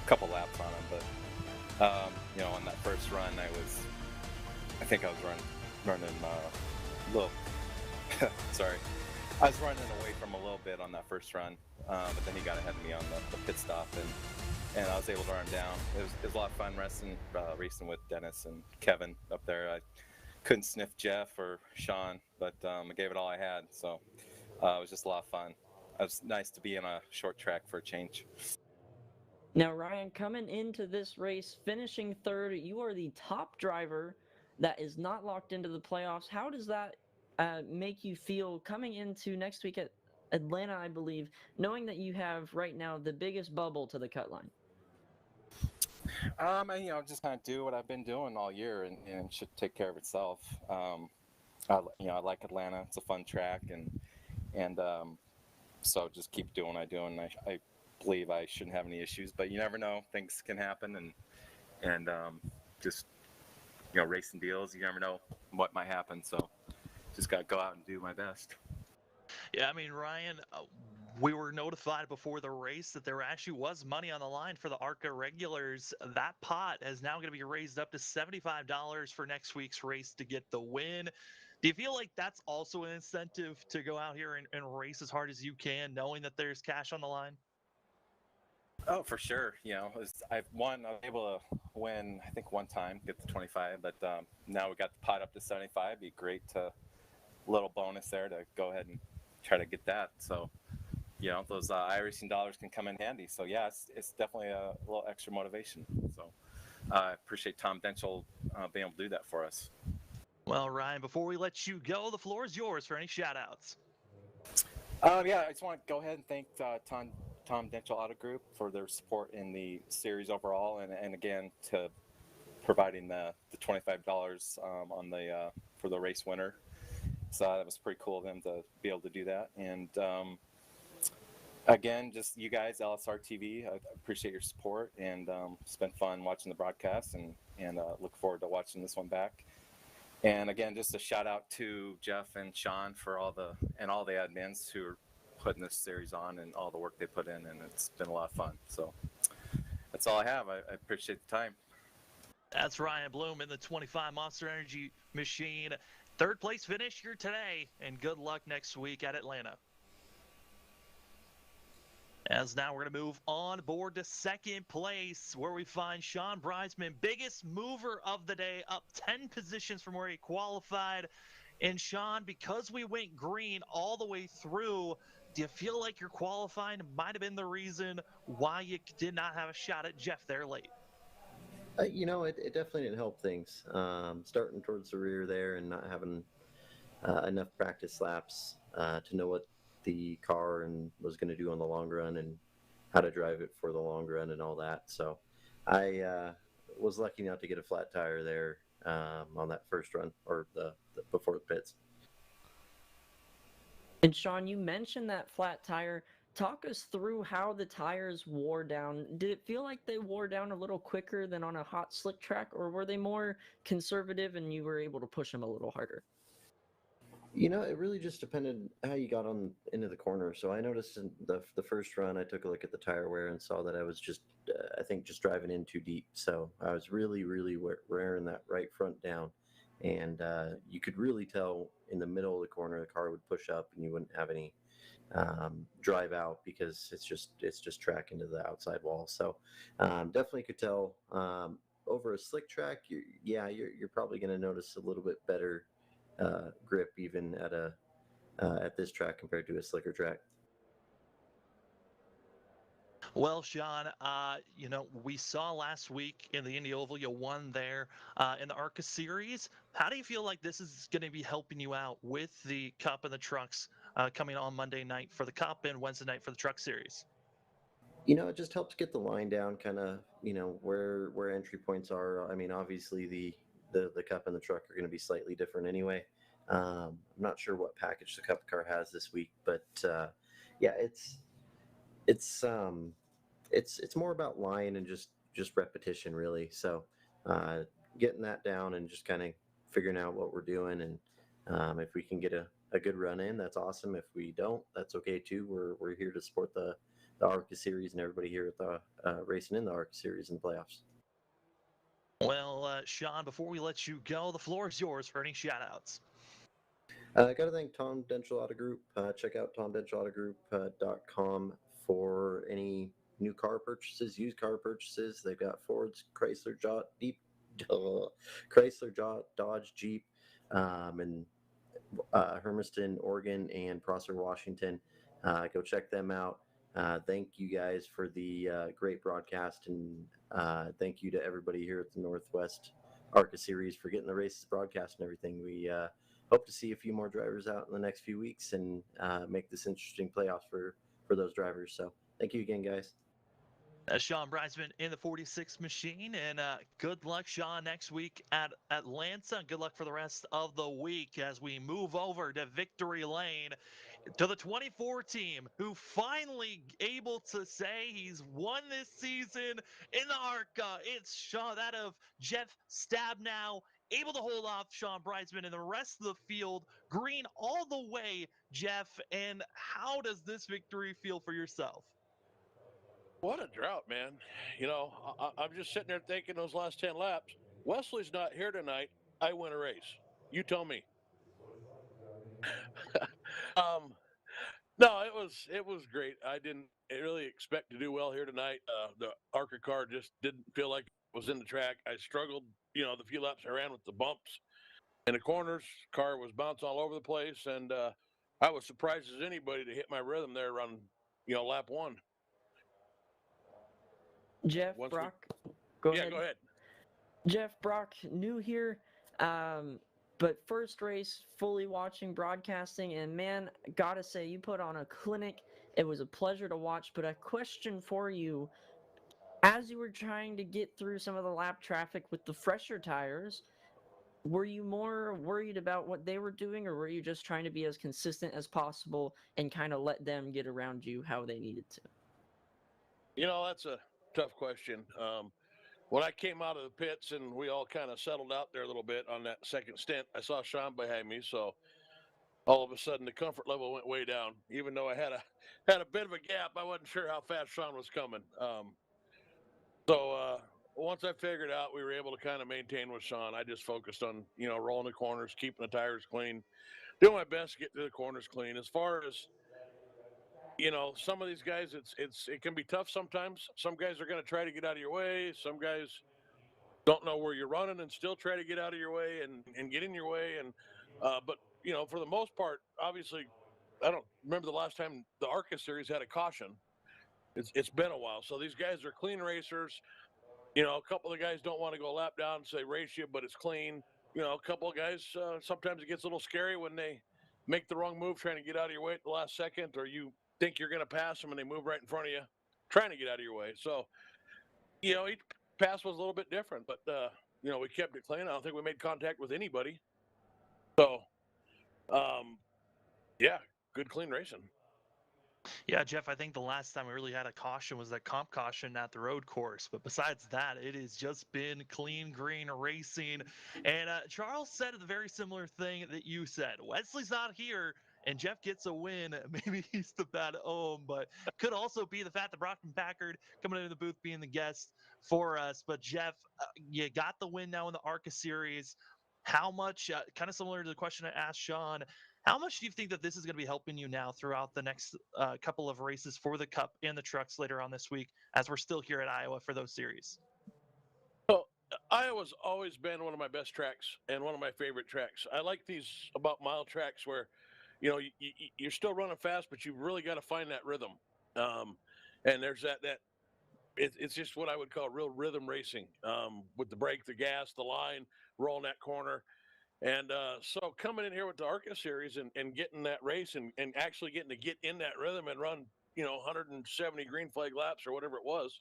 couple laps on him. But on that first run, I think I was running a little. Sorry, I was running away from a little bit on that first run, but then he got ahead of me on the pit stop, and I was able to run him down. It was a lot of fun racing with Dennis and Kevin up there. I couldn't sniff Jeff or Sean, but I gave it all I had, so it was just a lot of fun. It was nice to be in a short track for a change. Now, Ryan, coming into this race, finishing third, you are the top driver that is not locked into the playoffs. How does that make you feel coming into next week at Atlanta, I believe, knowing that you have right now the biggest bubble to the cut line? Just kind of do what I've been doing all year, and it should take care of itself. I like Atlanta. It's a fun track, and so just keep doing what I do, and I believe I shouldn't have any issues. But you never know; things can happen, and just racing deals. You never know what might happen, so just got to go out and do my best. Yeah, I mean, Ryan, we were notified before the race that there actually was money on the line for the ARCA regulars. That pot is now going to be raised up to $75 for next week's race to get the win. Do you feel like that's also an incentive to go out here and race as hard as you can, knowing that there's cash on the line? Oh, for sure. I was able to win, I think, one time, get the 25, but now we got the pot up to 75. It'd be great to little bonus there to go ahead and try to get that. So, those Iracing dollars can come in handy. So, yeah, it's definitely a little extra motivation. So, I appreciate Tom Denchel being able to do that for us. Well, Ryan, before we let you go, the floor is yours for any shout-outs. I just want to go ahead and thank Tom Denchel Auto Group for their support in the series overall, and again to providing the $25 on the for the race winner. So that was pretty cool of them to be able to do that. And again, just you guys, LSRTV, I appreciate your support, and it's been fun watching the broadcast, and look forward to watching this one back. And again, just a shout out to Jeff and Sean for all the admins who are putting this series on and all the work they put in, and it's been a lot of fun. So that's all I have. I appreciate the time. That's Ryan Bloom in the 25 Monster Energy machine. Third place finish here today, and good luck next week at Atlanta. As now we're going to move on board to second place, where we find Sean Bridesman, biggest mover of the day, up 10 positions from where he qualified. And Sean, because we went green all the way through, do you feel like your qualifying might have been the reason why you did not have a shot at Jeff there late? It definitely didn't help things. Starting towards the rear there and not having enough practice laps to know what the car was going to do on the long run and how to drive it for the long run and all that. So I was lucky not to get a flat tire there on that first run or the before the pits. And Sean, you mentioned that flat tire. Talk us through how the tires wore down. Did it feel like they wore down a little quicker than on a hot slick track, or were they more conservative and you were able to push them a little harder? It really just depended how you got on into the corner. So I noticed in the first run, I took a look at the tire wear and saw that I was just driving in too deep. So I was really, really wearing that right front down. And you could really tell in the middle of the corner, the car would push up and you wouldn't have any drive out because it's just track into the outside wall. So definitely could tell over a slick track, you're probably going to notice a little bit better grip even at this track compared to a slicker track. Well, Sean, we saw last week in the Indy Oval, you won there in the ARCA series. How do you feel like this is going to be helping you out with the Cup and the Trucks coming on Monday night for the Cup and Wednesday night for the Truck series? It just helps get the line down, kind of, where entry points are. I mean, obviously the cup and the truck are going to be slightly different anyway. I'm not sure what package the cup car has this week, but yeah, it's more about line and just repetition, really. So getting that down and just kind of figuring out what we're doing, and if we can get a good run in, that's awesome. If we don't, that's okay too. We're here to support the ARCA series and everybody here at the racing in the ARCA series in the playoffs. Well, Sean, before we let you go, the floor is yours for any shout-outs. I got to thank Tom Dental Auto Group. Check out tomdentalautogroup.com for any new car purchases, used car purchases. They've got Fords, Chrysler, Dodge, Jeep, and Hermiston, Oregon, and Prosser, Washington. Go check them out. Thank you guys for the great broadcast, and thank you to everybody here at the Northwest ARCA series for getting the races broadcast and everything. We hope to see a few more drivers out in the next few weeks and make this interesting playoffs for those drivers. So thank you again, guys. Sean Bridesman in the 46 machine, and good luck, Sean, next week at Atlanta. Good luck for the rest of the week as we move over to Victory Lane to the 24 team, who finally able to say he's won this season in the ARCA. It's Sean, that of Jeff Stabnow, able to hold off Sean Bridesman and the rest of the field, green all the way, Jeff. And how does this victory feel for yourself? What a drought, man. I'm just sitting there thinking those last 10 laps, Wesley's not here tonight. I win a race. You tell me. No, it was great. I didn't really expect to do well here tonight. The ARCA car just didn't feel like it was in the track. I struggled, the few laps I ran with the bumps in the corners. Car was bouncing all over the place, and I was surprised as anybody to hit my rhythm there around, lap one. Jeff, Brock, go ahead. Yeah, go ahead. Jeff, Brock, new here, but first race, fully watching broadcasting, and man, gotta say, you put on a clinic. It was a pleasure to watch, but a question for you. As you were trying to get through some of the lap traffic with the fresher tires, were you more worried about what they were doing, or were you just trying to be as consistent as possible and kind of let them get around you how they needed to? That's a tough question. When I came out of the pits and we all kind of settled out there a little bit on that second stint, I saw Sean behind me, so all of a sudden the comfort level went way down. Even though I had a bit of a gap, I wasn't sure how fast Sean was coming. So once I figured out we were able to kind of maintain with Sean, I just focused on rolling the corners, keeping the tires clean, doing my best to get to the corners clean. As far as some of these guys, it can be tough sometimes. Some guys are going to try to get out of your way. Some guys don't know where you're running and still try to get out of your way and get in your way. And but for the most part, obviously, I don't remember the last time the ARCA series had a caution. It's been a while. So these guys are clean racers. A couple of guys don't want to go lap down and say race you, but it's clean. A couple of guys, sometimes it gets a little scary when they make the wrong move trying to get out of your way at the last second, or you think you're going to pass them and they move right in front of you trying to get out of your way. So, each pass was a little bit different, but, we kept it clean. I don't think we made contact with anybody. So, yeah, good, clean racing. Yeah, Jeff, I think the last time we really had a caution was that comp caution at the road course. But besides that, it has just been clean green racing. And Charles said a very similar thing that you said. Wesley's not here, and Jeff gets a win. Maybe he's the bad home, but could also be the fact that Brockman Packard coming into the booth being the guest for us. But Jeff, you got the win now in the ARCA series. How much, kind of similar to the question I asked Sean, how much do you think that this is going to be helping you now throughout the next couple of races for the Cup and the trucks later on this week, as we're still here at Iowa for those series? Well, Iowa's always been one of my best tracks and one of my favorite tracks. I like these about mile tracks where, you're still running fast, but you've really got to find that rhythm. And there's it's just what I would call real rhythm racing, with the brake, the gas, the line, rolling that corner. And so coming in here with the ARCA series and getting that race and actually getting to get in that rhythm and run, 170 green flag laps or whatever it was.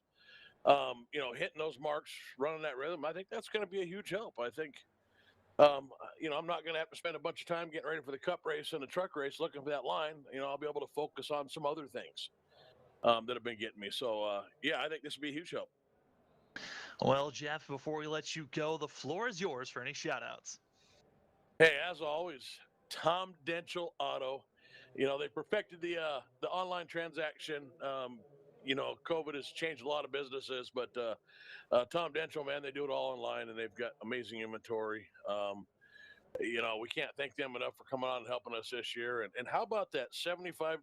Hitting those marks, running that rhythm, I think that's going to be a huge help. I think, I'm not going to have to spend a bunch of time getting ready for the cup race and the truck race looking for that line. I'll be able to focus on some other things that have been getting me. So, I think this will be a huge help. Well, Jeff, before we let you go, the floor is yours for any shout-outs. Hey, as always, Tom Denchel Auto. They perfected the online transaction. COVID has changed a lot of businesses, but Tom Denchel, man, they do it all online, and they've got amazing inventory. We can't thank them enough for coming on and helping us this year. And how about that $75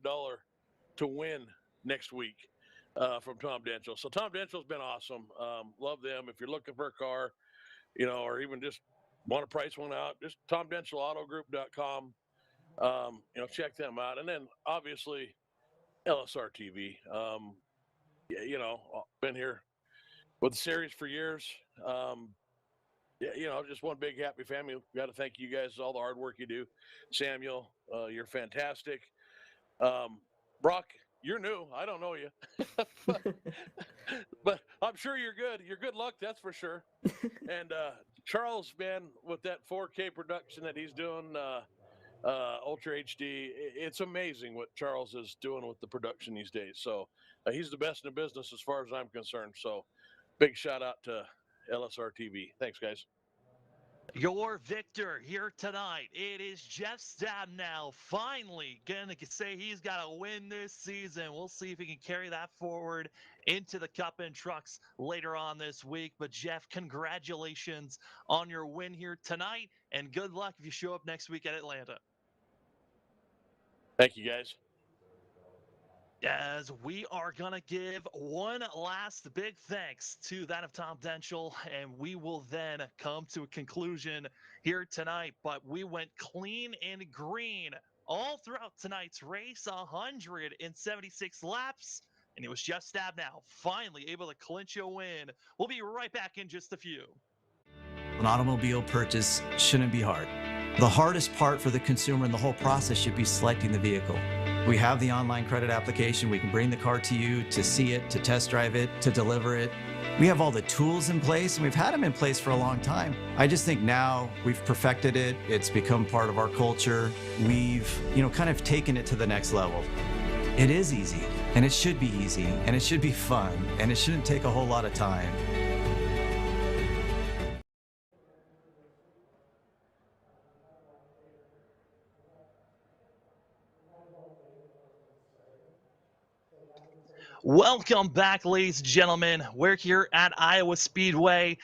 to win next week from Tom Denchel? So Tom Denchel's been awesome. Love them. If you're looking for a car, or even just want to price one out, just TomDenchilAutogroup.com. Check them out. And then obviously LSRTV. Been here with the series for years. Just one big happy family. Got to thank you guys for all the hard work you do. Samuel, you're fantastic. Brock, you're new. I don't know you, but I'm sure you're good. You're good luck, that's for sure. And Charles, man, with that 4K production that he's doing, Ultra HD, it's amazing what Charles is doing with the production these days. So he's the best in the business as far as I'm concerned. So big shout out to LSRTV. Thanks, guys. Your victor here tonight, it is Jeff Stabnow, finally going to say he's got to win this season. We'll see if he can carry that forward into the Cup and Trucks later on this week. But Jeff, congratulations on your win here tonight, and good luck if you show up next week at Atlanta. Thank you, guys. As we are going to give one last big thanks to that of Tom Denchel, and we will then come to a conclusion here tonight. But we went clean and green all throughout tonight's race, 176 laps, and it was Jeff Stabnow finally able to clinch a win. We'll be right back in just a few. An automobile purchase shouldn't be hard. The hardest part for the consumer in the whole process should be selecting the vehicle. We have the online credit application. We can bring the car to you to see it, to test drive it, to deliver it. We have all the tools in place, and we've had them in place for a long time. I just think now we've perfected it. It's become part of our culture. We've, kind of taken it to the next level. It is easy, and it should be easy, and it should be fun, and it shouldn't take a whole lot of time. Welcome back, ladies and gentlemen. We're here at Iowa Speedway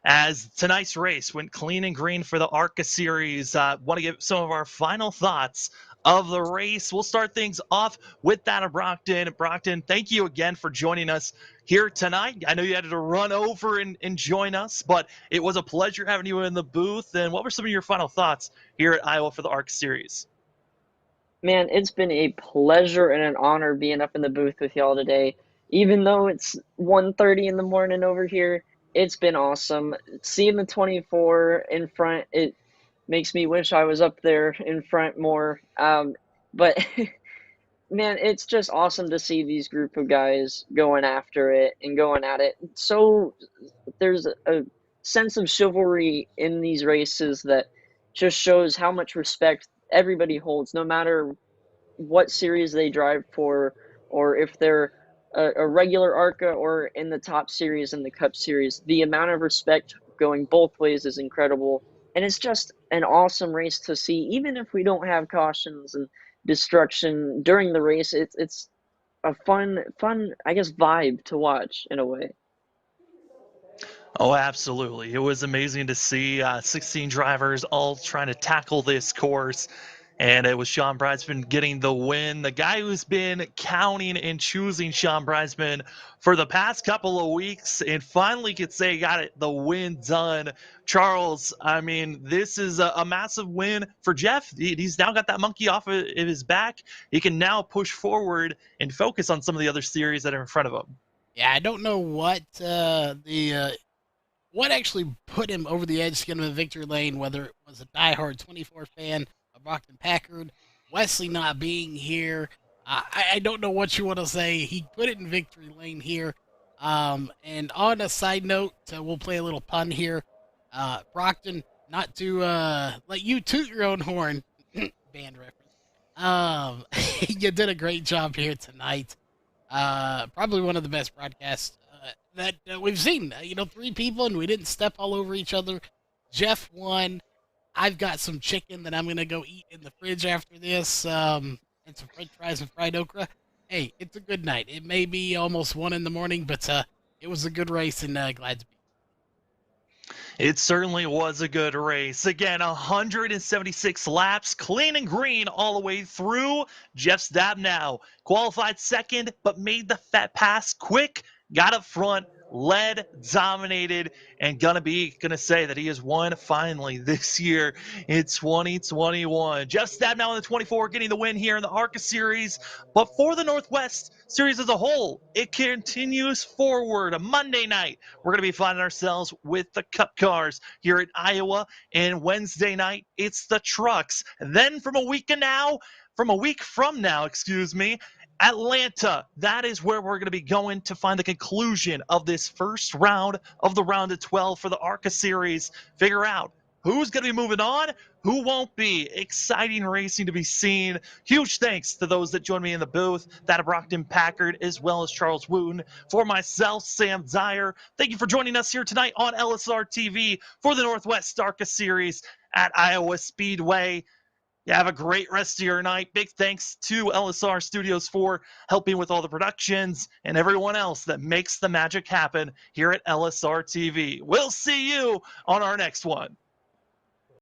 as tonight's race went clean and green for the ARCA series. Want to give some of our final thoughts of the race. We'll start things off with that of Brockton. Brockton, thank you again for joining us here tonight. I know you had to run over and join us, but it was a pleasure having you in the booth. And what were some of your final thoughts here at Iowa for the ARCA series? Man, it's been a pleasure and an honor being up in the booth with y'all today. Even though it's 1:30 in the morning over here, it's been awesome. Seeing the 24 in front, it makes me wish I was up there in front more. But man, it's just awesome to see these group of guys going after it and going at it. So there's a sense of chivalry in these races that just shows how much respect everybody holds, no matter what series they drive for, or if they're a regular ARCA or in the top series in the Cup series. The amount of respect going both ways is incredible, and it's just an awesome race to see. Even if we don't have cautions and destruction during the race, it's a fun, I guess, vibe to watch in a way. Oh, absolutely. It was amazing to see 16 drivers all trying to tackle this course. And it was Sean Bridesman getting the win. The guy who's been counting and choosing Sean Bridesman for the past couple of weeks and finally could say he got the win done. Charles, I mean, this is a massive win for Jeff. He's now got that monkey off of his back. He can now push forward and focus on some of the other series that are in front of him. Yeah, I don't know what what actually put him over the edge to get him in victory lane, whether it was a diehard 24 fan, a Brockton Packard, Wesley not being here. I don't know what you want to say. He put it in victory lane here. And on a side note, we'll play a little pun here. Brockton, not to let you toot your own horn, band reference. You did a great job here tonight. Probably one of the best broadcasts that we've seen. 3 people and we didn't step all over each other. Jeff won. I've got some chicken that I'm going to go eat in the fridge after this, and some french fries and fried okra. Hey, it's a good night. It may be almost 1 in the morning, but it was a good race, and glad to be. It certainly was a good race. Again, 176 laps, clean and green all the way through. Jeff Stabnow qualified second, but made the fat pass quick, got up front, led, dominated, and gonna say that he has won finally this year in 2021. Jeff Stabnow in the 24 getting the win here in the ARCA series. But for the Northwest series as a whole, it continues forward. A Monday night, we're going to be finding ourselves with the Cup cars here in Iowa. And Wednesday night, it's the trucks. And then from a week from now, Atlanta. That is where we're going to be going to find the conclusion of this first round of the round of 12 for the ARCA series. Figure out who's going to be moving on, who won't be. Exciting racing to be seen. Huge thanks to those that joined me in the booth, that of Brockton Packard, as well as Charles Wooten. For myself, Sam Dyer, thank you for joining us here tonight on LSRTV for the Northwest ARCA series at Iowa Speedway. Have a great rest of your night. Big thanks to LSR Studios for helping with all the productions and everyone else that makes the magic happen here at LSR TV. We'll see you on our next one.